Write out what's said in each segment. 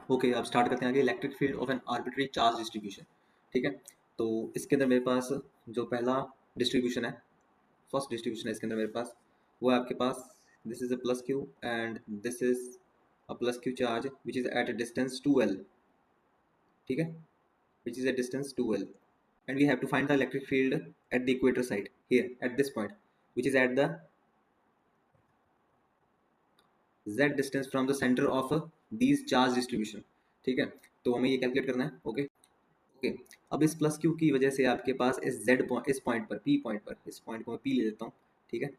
Okay, अब start करते हैं आगे। Electric field of an arbitrary charge distribution. ठीक है, तो इसके अंदर मेरे पास जो पहला डिस्ट्रीब्यूशन है, फर्स्ट डिस्ट्रीब्यूशन है इसके अंदर मेरे पास, वो है आपके पास this is a plus Q and this is a plus Q charge which is at a distance 2l। ठीक है, which is a distance 2l and we have to find the electric field at the equator side here at this point which is at the z distance from the center of these charge distribution। ठीक है, तो हमें ये calculate करना है। Okay okay, अब इस plus Q की वजह से आपके पास इस जेड इस पॉइंट पर, पी पॉइंट पर, इस पॉइंट को मैं पी ले लेता हूँ। ठीक है,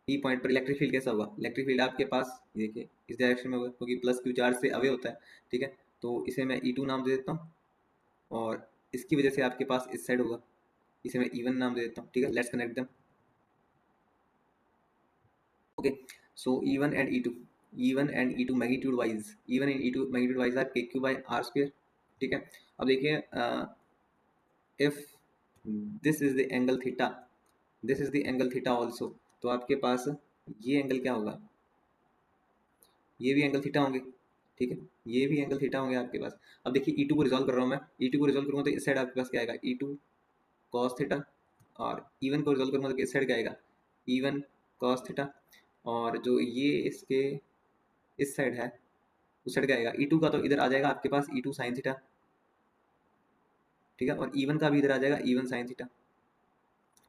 पी पॉइंट पर इलेक्ट्रिक फील्ड कैसा होगा? इलेक्ट्रिक फील्ड आपके पास देखिए इस डायरेक्शन में होगा क्योंकि प्लस क्यू चार्ज से अवे होता है। ठीक है, तो इसे मैं E2 नाम दे देता हूँ और इसकी वजह से आपके पास इस साइड होगा, इसे मैं E1 नाम दे देता हूँ। ठीक है, let's connect them. Okay, so E1 and E2, E1 and E2 magnitude wise, E1 and E2 magnitude wise are KQ by R square। ठीक है, अब देखिए if this is the angle theta, this is the angle theta also, तो आपके पास ये angle क्या होगा? ये भी एंगल थीटा होंगे। ठीक है, ये भी एंगल थीटा होंगे आपके पास। अब देखिए E2 को रिजॉल्व कर रहा हूँ मैं, E2 को रिजॉल्व करूँगा तो इस साइड आपके पास क्या आएगा? E2 cos थीटा, और E1 को रिजॉल्व करूँगा तो इस साइड क्या आएगा? E1 cos थीटा, और जो ये इसके इस साइड है उस साइड क्या आएगा? E2 का तो इधर आ जाएगा आपके पास E2 sin थीटा। ठीक है, और E1 का भी इधर आ जाएगा E1 sin थीटा।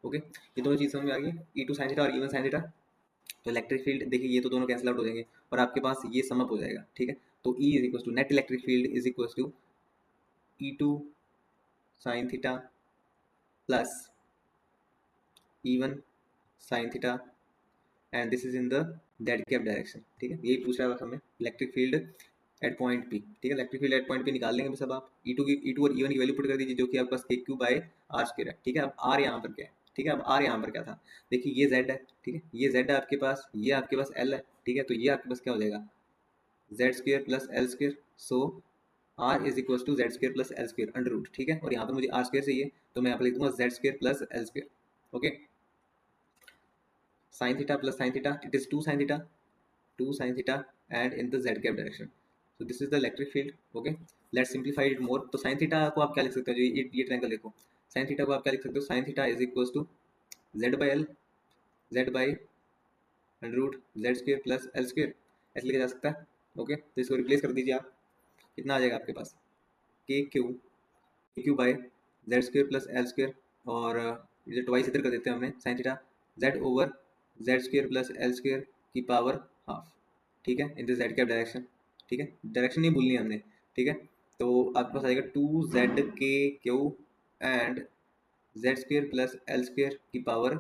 ओके, ये दोनों चीज़ समझ में आ गई, E2 sin थीटा और E1 sin थीटा। तो इलेक्ट्रिक फील्ड देखिए ये तो दोनों कैंसिल आउट हो जाएंगे और आपके पास ये सम अप हो जाएगा। ठीक है, तो E is equal to net electric field is equal to E2 sin theta plus E1 sin theta and this is in the Z cap direction. ठीक है, यही पूछ रहा है हमें electric field at point P. ठीक है, electric field at point P निकाल लेंगे बस। अब आप E2 और E1 की वैल्यू पुट कर दीजिए जो कि आपके पास KQ बाय आर स्क्वायर है। ठीक है, अब आर यहाँ पर क्या है? ठीक है, अब आर यहाँ पर क्या था? देखिए ये Z है। ठीक है, ये Z है आपके पास, ये आपके पास L है। ठीक है, तो ये आपके पास क्या हो जाएगा? Z square plus L square. So R is equal to Z square plus L square under root. ठीक है, और यहाँ पर मुझे आर स्क्वायर चाहिए तो मैं यहाँ पर लिख दूंगा Z square plus L square. Okay, sin theta plus sin theta, it is 2 sin theta, 2 sin theta and in the z cap direction, so this is the electric field। okay, let's simplify it more। तो sin theta को आप क्या लिख सकते हो? ये triangle देखो, sin theta को आप क्या लिख सकते हो? sin theta is equals to z by l, z by under root z square plus l square, ऐसे लिखा जा सकता है। ओके, तो इसको रिप्लेस कर दीजिए आप, कितना आ जाएगा आपके पास? K Q by Z square plus L square, और इधर ट्वाइस इधर कर देते हैं हमने sin theta, z over Z square plus L square की पावर हाफ। ठीक है, in the Z cap direction. ठीक है, डायरेक्शन नहीं भूलनी है हमने। ठीक है, तो आपके पास आएगा 2zk Q and Z square plus L square की पावर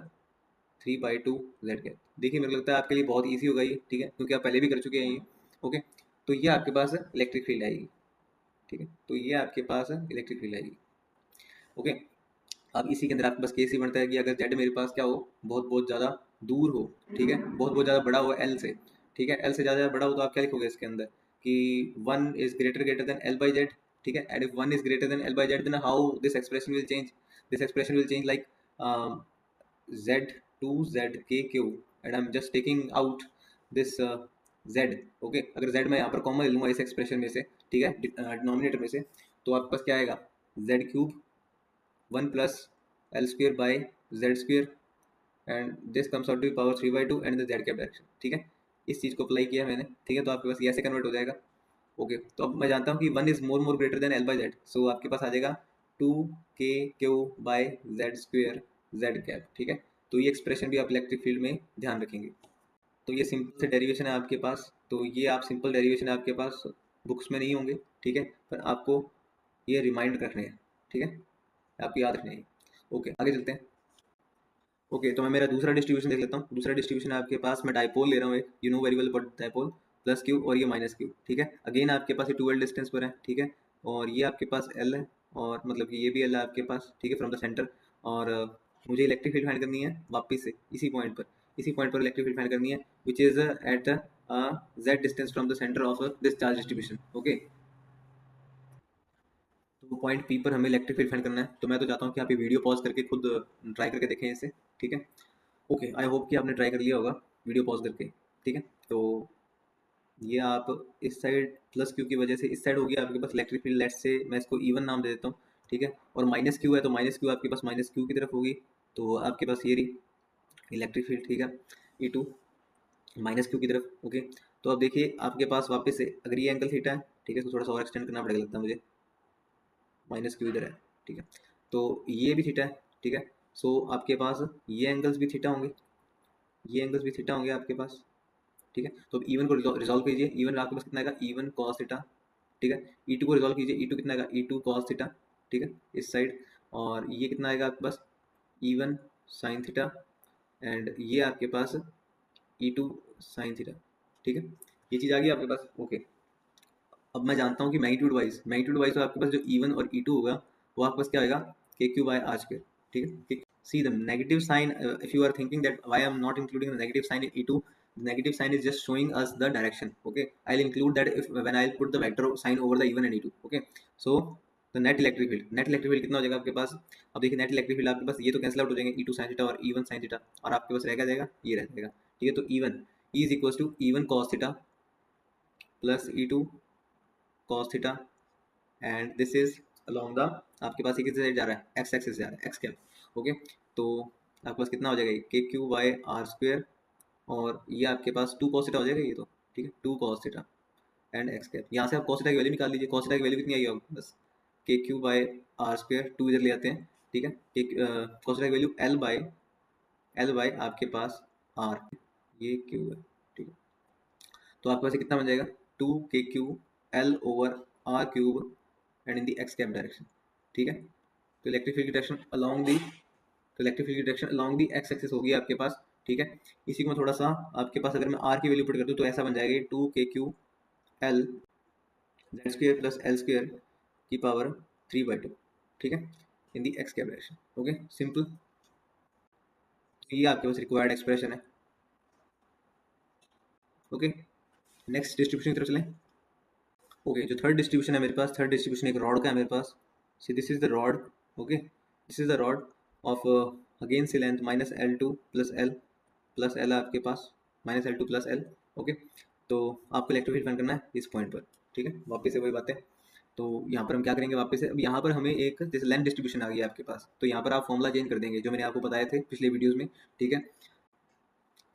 3/2 जेड कैप। देखिए मेरे को लगता है आपके लिए बहुत ईजी होगा ये। ठीक है, क्योंकि आप पहले भी कर चुके हैं ये। ओके, तो ये आपके पास इलेक्ट्रिक फील्ड आएगी। ठीक है, तो ये आपके पास इलेक्ट्रिक फील्ड आएगी। ओके, अब इसी के अंदर आपके पास केस ही बनता है कि अगर जेड मेरे पास क्या हो? बहुत बहुत ज़्यादा दूर हो। ठीक है, बहुत बहुत ज़्यादा बड़ा हो एल से। ठीक है, एल से ज़्यादा बड़ा हो तो आप क्या लिखोगे इसके अंदर कि 1 is greater than L by Z. ठीक है, and if 1 is greater than L by Z then how this expression will change? This expression will change like z2zk Q and I am just taking out this z। Okay, अगर z मैं यहाँ पर common ले लूँगा इस expression में से, ठीक है, डिनोमिनेटर में से, तो आपके पास क्या आएगा? z cube 1 plus L square by Z square and this comes out to power 3/2 and the Z cap direction. ठीक है, इस चीज़ को अप्लाई किया मैंने। ठीक है, तो आपके पास ये ऐसे कन्वर्ट हो जाएगा। ओके, तो अब मैं जानता हूँ कि 1 is more greater than L by Z, so आपके पास आ जाएगा 2k Q by Z square Z cap. ठीक है, तो ये एक्सप्रेशन भी आप इलेक्ट्रिक फील्ड में ध्यान रखेंगे। तो ये सिंपल से डेरिवेशन है आपके पास, तो ये आप सिंपल डेरिवेशन है आपके पास, बुक्स में नहीं होंगे। ठीक है, पर आपको ये रिमाइंड रखने हैं। ठीक है, आपको याद रखने हैं। ओके, आगे चलते हैं। ओके, तो मैं मेरा दूसरा डिस्ट्रीब्यूशन देख लेता हूँ। दूसरा डिस्ट्रीब्यूशन है आपके पास, मैं डाइपोल ले रहा हूँ एक, you know very well about dipole, plus Q और ये माइनस क्यू। ठीक है, अगेन आपके पास ये 2l डिस्टेंस पर है। ठीक है, और ये आपके पास l है, और मतलब कि ये भी l है आपके पास। ठीक है, फ्रॉम द सेंटर, और मुझे इलेक्ट्रिक फील्ड फाइंड करनी है वापस से इसी पॉइंट पर इलेक्ट्रिक फील्ड फाइंड करनी है which is at z distance from the centre of this charge distribution. Okay, तो पॉइंट पी पर हमें इलेक्ट्रिक फील्ड फाइंड करना है। तो मैं तो चाहता हूँ कि आप ये वीडियो पॉज करके खुद ट्राई करके देखें इसे। ठीक है, ओके, आई होप कि आपने ट्राई कर लिया होगा वीडियो पॉज करके। ठीक है, तो ये आप इस साइड प्लस क्यू की वजह से इस साइड हो गया आपके पास इलेक्ट्रिक फील्ड, लेट्स से मैं इसको इवन नाम दे देता हूँ, ठीक है। और माइनस क्यू है तो माइनस क्यू आपके पास माइनस क्यू की तरफ होगी, तो आपके पास ये रही इलेक्ट्रिक फील्ड, ठीक है, E2 माइनस क्यू की तरफ, ओके। तो अब देखिए आपके पास वापस से अगर ये एंगल थीटा है, ठीक है, तो थोड़ा सा और एक्सटेंड करना पड़ेगा लगता है मुझे, माइनस क्यू इधर है, ठीक है, तो ये भी थीटा है, ठीक है। सो आपके पास ये एंगल्स भी थीटा होंगे, ये एंगल्स भी थीटा होंगे आपके पास, ठीक है। तो इवन को रिजॉल्व कीजिए, इवन आपके पास कितना आएगा, इवन कॉस थीटा, ठीक है। E2 को रिजॉल्व कीजिए, E2 कितना आएगा, E2 कॉस थीटा, ठीक है, इस साइड। और ये कितना आएगा आपके पास, इवन साइन थीटा, एंड ये आपके पास E2 साइन थीटा, ठीक है। ये चीज़ आ गई आपके पास, ओके। अब मैं जानता हूँ कि मैग्नीट्यूड वाइज तो आपके पास जो E1 और E2 होगा वो आपके पास क्या आएगा, के क्यू बाय आर स्क्वायर, ठीक है। See the negative sign, if you are thinking that why I am not including the negative sign in E2, negative sign is just showing us the direction, okay. I'll include that if when I'll put the vector sign over the E1 and E2, okay. So the net electric field कितना हो जाएगा आपके पास, अब देखिए net electric field आपके पास ये तो कैंसिल आउट हो जाएंगे, E2 sin थीटा और E1 sin थीटा, और आपके पास रह जाएगा ये रह जाएगा, ठीक है। तो E1 is equal to E1 cos theta plus E2 cos theta, and this is along the, आपके पास ये किस साइड जा रहा है, एक्स एक्सिस जा रहा है, एक्स कैप, ओके। तो आपके पास कितना हो जाएगा, के क्यू बाय आर स्क्वायर, और ये आपके पास 2 cos थीटा हो जाएगा ये तो, ठीक है, 2 cos theta and x cap. यहाँ से आप cos थीटा की वैल्यू निकाल लीजिए, cos थीटा की वैल्यू कितनी आई होगी, बस के क्यू बाय आर स्क्वायर, 2 इधर ले आते हैं, ठीक है। cos थीटा की वैल्यू एल बाय आपके पास आर, ये क्यू है, ठीक है। तो आपके पास ये कितना बन जाएगा, 2 KQ L over R cube and in the X cap direction, ठीक है। तो इलेक्ट्रिक फील्ड की डायरेक्शन अलोंग दी, तो इलेक्ट्रिक फील्ड की direction along the X axis होगी आपके पास, ठीक है। इसी को मैं थोड़ा सा आपके पास अगर मैं आर की वैल्यू पुट कर दूँ तो ऐसा बन जाएगा 2 KQ L Z square plus L square की पावर 3/2, ठीक है, in the X cap direction, okay, simple. ये आपके पास रिक्वायर्ड एक्सप्रेशन है, ओके। नेक्स्ट डिस्ट्रीब्यूशन की तरफ चलें, ओके। जो थर्ड डिस्ट्रीब्यूशन है मेरे पास, थर्ड डिस्ट्रीब्यूशन एक रॉड का है मेरे पास, see this is the rod, okay, this is the rod of again C length minus L2 plus L आपके पास minus L2 plus L, okay. तो आपको इलेक्ट्रिक फील्ड फाइंड करना है इस पॉइंट पर, ठीक है, वापस से वही बात है। तो यहाँ पर हम क्या करेंगे, वापस से अब यहाँ पर हमें एक जैसे लेंथ डिस्ट्रीब्यूशन आ गई है आपके पास, तो यहाँ पर आप फॉर्मूला चेंज कर देंगे जो मैंने आपको बताए थे पिछले वीडियोज़ में, ठीक है।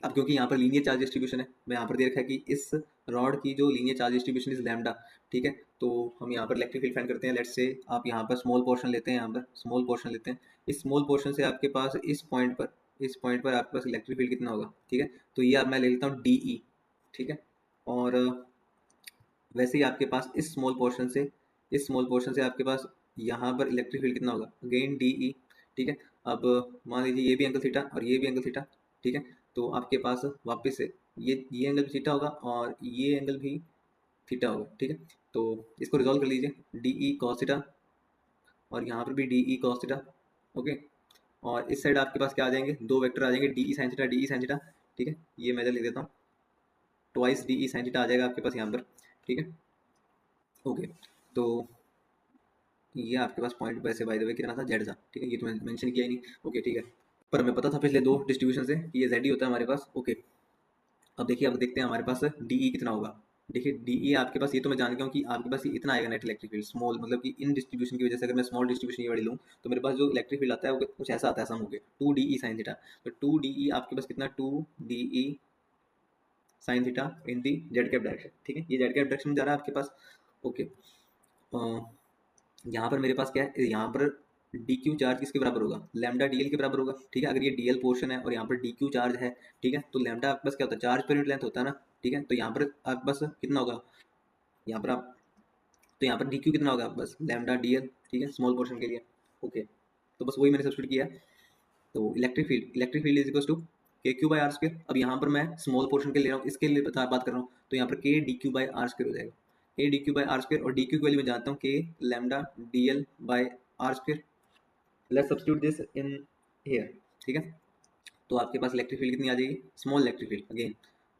अब क्योंकि यहाँ पर लीनियर चार्ज डिस्ट्रीब्यूशन है, मैं यहाँ पर दे रखा है कि इस रॉड की जो linear charge distribution is lambda, ठीक है। तो हम यहाँ पर इलेक्ट्रिक फील्ड फाइंड करते हैं, लेट्स से आप यहाँ पर स्मॉल पोर्शन लेते हैं, यहाँ पर स्मॉल पोर्शन लेते हैं, इस स्मॉल पोर्शन से आपके पास इस पॉइंट पर आपके पास इलेक्ट्रिक फील्ड कितना होगा, ठीक है। तो ये अब मैं ले लेता हूँ DE, ठीक है। और वैसे ही आपके पास इस स्मॉल पोर्शन से आपके पास यहाँ पर इलेक्ट्रिक फील्ड कितना होगा, अगेन DE, ठीक है। अब मान लीजिए ये भी एंगल थीटा और ये भी एंगल थीटा, ठीक है। तो आपके पास वापस से ये एंगल भी थीटा होगा और ये एंगल भी थीटा होगा, ठीक है। तो इसको रिजॉल्व कर लीजिए, DE cos थीटा और यहाँ पर भी DE cos थीटा, ओके। और इस साइड आपके पास क्या आ जाएंगे, दो वेक्टर आ जाएंगे, DE sin थीटा, ठीक है। ये मैं इधर लिख देता हूँ, ट्वाइस DE sin थीटा आ जाएगा आपके पास यहाँ पर, ठीक है, ओके। तो ये आपके पास पॉइंट वैसे बाय द वे कितना था, जेड था, ठीक है, ये तो मैंने मेंशन किया ही नहीं, ओके, ठीक है। पर हमें पता था पिछले दो डिस्ट्रीब्यूशन से कि ये जेड ही होता है हमारे पास, ओके। अब देखिए, अब देखते हैं हमारे पास DE कितना होगा। देखिए DE आपके पास, ये तो मैं जान गया हूँ कि आपके पास ये इतना आएगा नेट इलेक्ट्रिक फील्ड, स्मॉल मतलब कि इन डिस्ट्रीब्यूशन की वजह से अगर मैं स्मॉल डिस्ट्रीब्यूशन ये वाली लूँ तो मेरे पास जो इलेक्ट्रिक फील्ड आता है वो कुछ ऐसा आता है, सम हो गया 2DE sin थीटा। तो 2DE आपके पास कितना, 2DE sin theta in the Z cap direction, ठीक है, ये जेड कैप डायरेक्शन में जा रहा है आपके पास, ओके। यहाँ पर मेरे पास क्या है, यहाँ पर डी क्यू चार्ज किसके बराबर होगा, लैम्डा DL के बराबर होगा, ठीक है। अगर ये DL पोर्शन है और यहाँ पर DQ चार्ज है, ठीक है, तो लैम्डा आपके पास क्या होता है, चार्ज पर यूनिट लेंथ होता है ना, ठीक है। तो यहाँ पर आपके पास कितना होगा, यहाँ पर आप, तो यहाँ पर DQ कितना होगा आपके पास, लैम्डा DL, ठीक है, स्मॉल पोर्शन के लिए, ओके। तो बस वही मैंने सब्स्टिट्यूट किया। तो electric field is equal to K Q by R square. अब यहाँ पर मैं स्मॉल पोर्शन के ले रहा हूँ, इसके लिए बात कर रहा हूँ, तो यहाँ पर K D Q by R square हो जाएगा, K D Q by R square, और डी क्यू की वैल्यू मैं जानता हूँ K lambda DL by R square. Let's substitute this in here, ठीक है। तो आपके पास इलेक्ट्रिक फील्ड कितनी आ जाएगी, small electric field again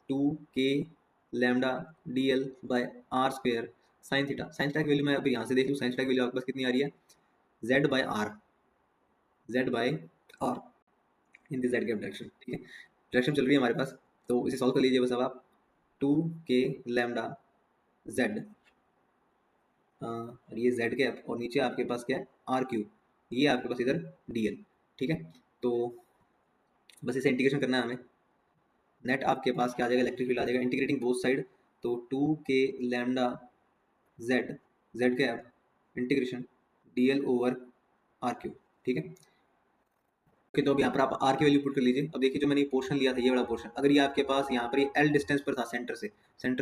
2 k lambda DL by R square sine theta की वैल्यू मैं अभी यहाँ से देख लूँ, साइन थीटा की वैल्यू आपके पास कितनी आ रही है, Z by R in the Z cap direction, ठीक है, डायरेक्शन चल रही है हमारे पास। तो इसे सॉल्व कर लीजिए बस अब आप, 2k लैम्डा जेड, और ये जेड कैप, और नीचे आपके पास क्या है आर क्यू, ये आपके पास इधर डीएल। ठीक है, तो बस इसे इंटीग्रेशन करना है हमें। नेट आपके पास क्या आ जाएगा, इलेक्ट्रिक फील्ड आ जाएगा इंटीग्रेटिंग बोथ साइड, तो 2k lambda Z, Z cap integration DL over R Q. ठीक है, ओके, तो अब यहाँ पर आप आर की वैल्यू पुट कर लीजिए। अब देखिए जो मैंने ये पोर्शन लिया था, ये वाला पोर्शन, अगर ये आपके पास यहाँ पर ये एल डिस्टेंस पर था, सेंटर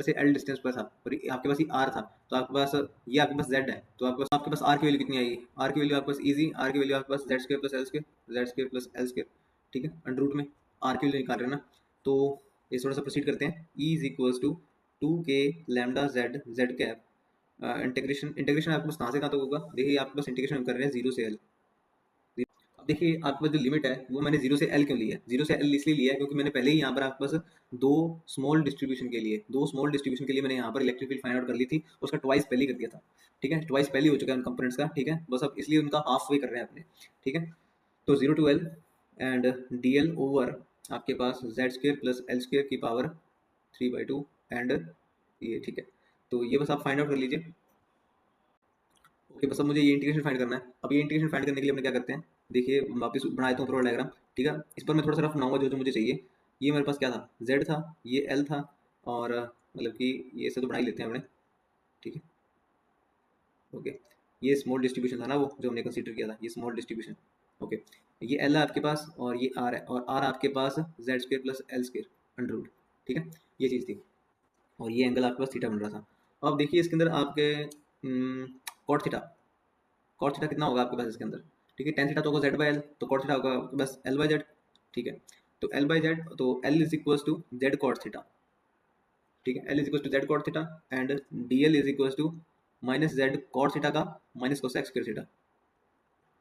से एल डिस्टेंस पर था, और ये आपके पास ये आर था, तो आपके पास ये आपके पास जेड है, तो आपके पास आर की वैल्यू कितनी आएगी, आर की वैल्यू आपके पास इजी, आर की वैल्यू आपके पास Z square plus L square, Z square plus L square. ठीक है, अंडर रूट में आर की वैल्यू निकाल रहे हैं ना, तो ये थोड़ा सा प्रोसीड करते हैं। E is equals to 2k lambda Z, Z cap, integration, integration आपके पास कहाँ से कहाँ तक होगा, देखिए आपके पास इंटीग्रेशन हम कर रहे हैं 0 से एल। अब देखिए आपके पास जो लिमिट है वो मैंने 0 से एल क्यों लिया है, 0 से एल इसलिए लिया है क्योंकि मैंने पहले ही यहाँ पर आपके पास दो स्मॉल डिस्ट्रीब्यूशन के लिए मैंने यहाँ पर इलेक्ट्रिक फील्ड फाइंड आउट कर ली थी, उसका ट्वाइस पहले कर दिया था। ठीक है, ट्वाइस पहले हो चुका है उन कंपोनेंट्स का। ठीक है, बस अब इसलिए उनका हाफ वे कर रहे हैं अपने। ठीक है, तो 0 to L and D L over आपके पास Z square plus L square की पावर 3/2 एंड ये। ठीक है, तो ये बस आप फाइंड आउट कर लीजिए। ओके, बस अब मुझे ये इंटीग्रेशन फाइंड करना है। अब ये इंटीग्रेशन फाइंड करने के लिए अपने क्या करते हैं, देखिए वापस बना देता हूँ पूरा डायग्राम। ठीक है, इस पर मैं थोड़ा सा रफ बनाऊंगा जो जो मुझे चाहिए। ये मेरे पास क्या था, जेड था, ये एल था, और मतलब कि ये से तो बना ही लेते हैं हमने। ठीक है, ओके, ये स्मॉल डिस्ट्रीब्यूशन था ना वो जो हमने कंसीडर किया था, ये स्मॉल डिस्ट्रीब्यूशन। ओके, ये एल है आपके पास, और ये आर है, और आर आपके पास Z square plus L square under root. ठीक है, ये चीज़ थी, और ये एंगल आपके पास थीटा बन रहा था। अब देखिए इसके अंदर आपके कॉट थीटा, कॉट थीटा कितना होगा आपके पास इसके अंदर। ठीक है, टेन थीटा तो होगा जेड बाई एल, तो कॉट थीटा होगा आपके पास एल बाई जेड। ठीक है, तो एल बाई जेड, तो L is equals to Z cot theta. ठीक है, L is equals to Z cot theta, and D L is equals to minus Z cot theta का minus cosec square theta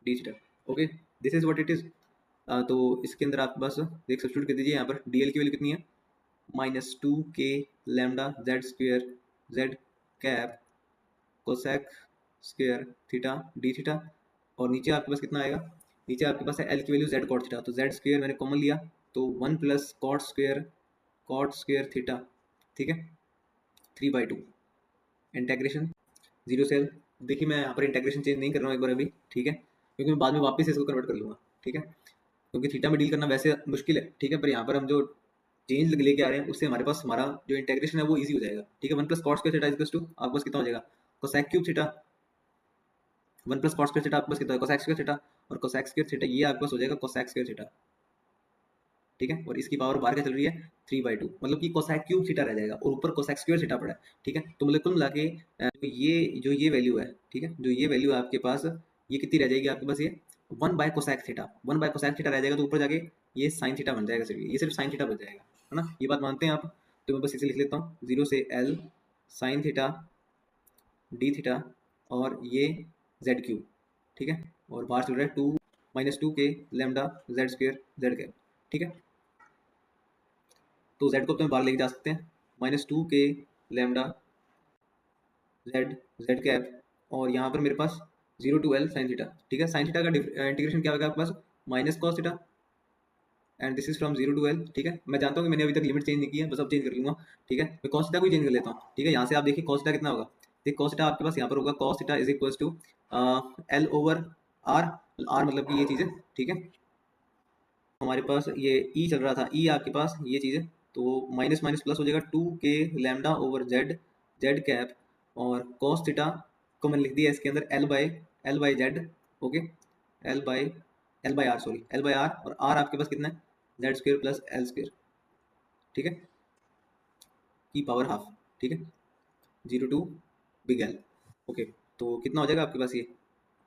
D theta. Okay, this is what it is. तो इसके अंदर आपके पास एक substitute कर दीजिए, यहाँ पर डी एल की वैल्यू कितनी है, -2k lambda Z square Z cap cosec square theta D theta, और नीचे आपके पास कितना आएगा, नीचे आपके पास है एल की वैल्यू जेड कॉट थीटा, तो जेड स्क्वायर मैंने कॉमन लिया, तो 1 प्लस कॉट स्क्वायर थीटा। ठीक है, 3/2 इंटेग्रेशन 0 से एल। देखिए मैं यहाँ पर इंटेग्रेशन चेंज नहीं कर रहा हूँ एक बार अभी। ठीक है, क्योंकि मैं बाद में वापस इसको कन्वर्ट कर लूँगा। ठीक है, क्योंकि थीटा में डील करना वैसे मुश्किल है। ठीक है, पर यहाँ पर हम जो चेंज लेके आ रहे हैं उससे हमारे पास हमारा जो इंटेग्रेशन है वो इजी हो जाएगा। ठीक है, 1 plus cot square theta equals to आपके पास कितना हो जाएगा, cosec cube theta. 1 plus cot square theta आपके पास कितना है, कोसेक स्क्वायर थीटा, और कोसेक स्क्वायर थीटा ये आपके पास हो जाएगा कोसेक स्क्वायर थीटा। ठीक है, और इसकी पावर बाहर क्या चल रही है, 3/2, मतलब कि कोसेक क्यूब थीटा रह जाएगा, और ऊपर कोसेक स्क्वायर थीटा पड़ा है। ठीक है, तो मतलब कुल मिला के ये वैल्यू है, ठीक है, जो ये वैल्यू है आपके पास, ये कितनी रह जाएगी आपके पास, ये 1/कोसेक थीटा, 1/कोसेक थीटा रह जाएगा, तो ऊपर जाके ये साइन थीटा बन जाएगा, सिर्फ ये सिर्फ साइन थीटा बन जाएगा, है ना। ये बात मानते हैं आप, तो मैं बस इसे लिख लेता हूँ 0 से L sine theta D theta, और ये जेड क्यूब। ठीक है, और बाहर चल रहा है 2 -2k lambda Z square Z cap. ठीक है, तो जेड को अपने बाहर लेके जा सकते हैं, -2k lambda Z Z cap, और यहाँ पर मेरे पास 0 टू एल साइन थीटा। ठीक है, साइन थीटा का इंटीग्रेशन क्या होगा आपके पास, minus cos theta, and this is from 0 to L. ठीक है, मैं जानता हूँ कि मैंने अभी तक लिमिट चेंज नहीं की है, बस अब चेंज कर लूँगा। ठीक है, मैं कॉस थीटा को चेंज कर लेता हूँ। ठीक है, यहाँ से आप देखिए कॉस थीटा कितना होगा, देखिए कॉस थीटा आपके पास यहाँ पर होगा, cos theta is equals to L over R, R मतलब कि ये चीज़ है। ठीक है, हमारे पास ये ई चल रहा था, ई आपके पास ये चीज़ है, तो माइनस माइनस प्लस हो जाएगा 2k lambda over Z Z cap, और कॉस थीटा को मैंने लिख दिया इसके अंदर L by Z. Okay, L by R, sorry L by R, और आर आपके पास कितना है, Z square plus L square. ठीक है, की पावर हाफ। ठीक है, 0 टू बिग एल। ओके, तो कितना हो जाएगा आपके पास, ये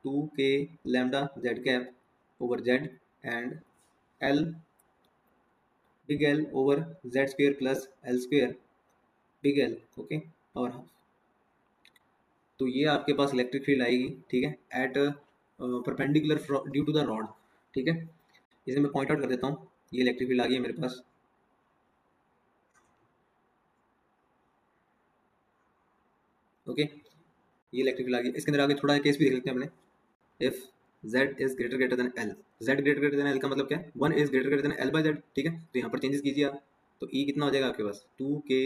2k lambda Z cap over Z and L big L over Z square plus L square big L. Okay, power half. तो ये आपके पास इलेक्ट्रिक फील्ड आएगी। ठीक है, at perpendicular due to the rod. ठीक है, इसे मैं पॉइंट आउट कर देता हूँ, ये इलेक्ट्रिक फील्ड आ गई है मेरे पास। ओके, ये इलेक्ट्रिक फील्ड आ गई, इसके अंदर आगे थोड़ा केस भी देख लेते हैं अपने। If z is greater greater than l, z greater greater than l का मतलब क्या है, 1 is greater greater than l by z। ठीक है, तो यहाँ पर चेंजेस कीजिए आप, तो e कितना हो जाएगा आपके पास, 2k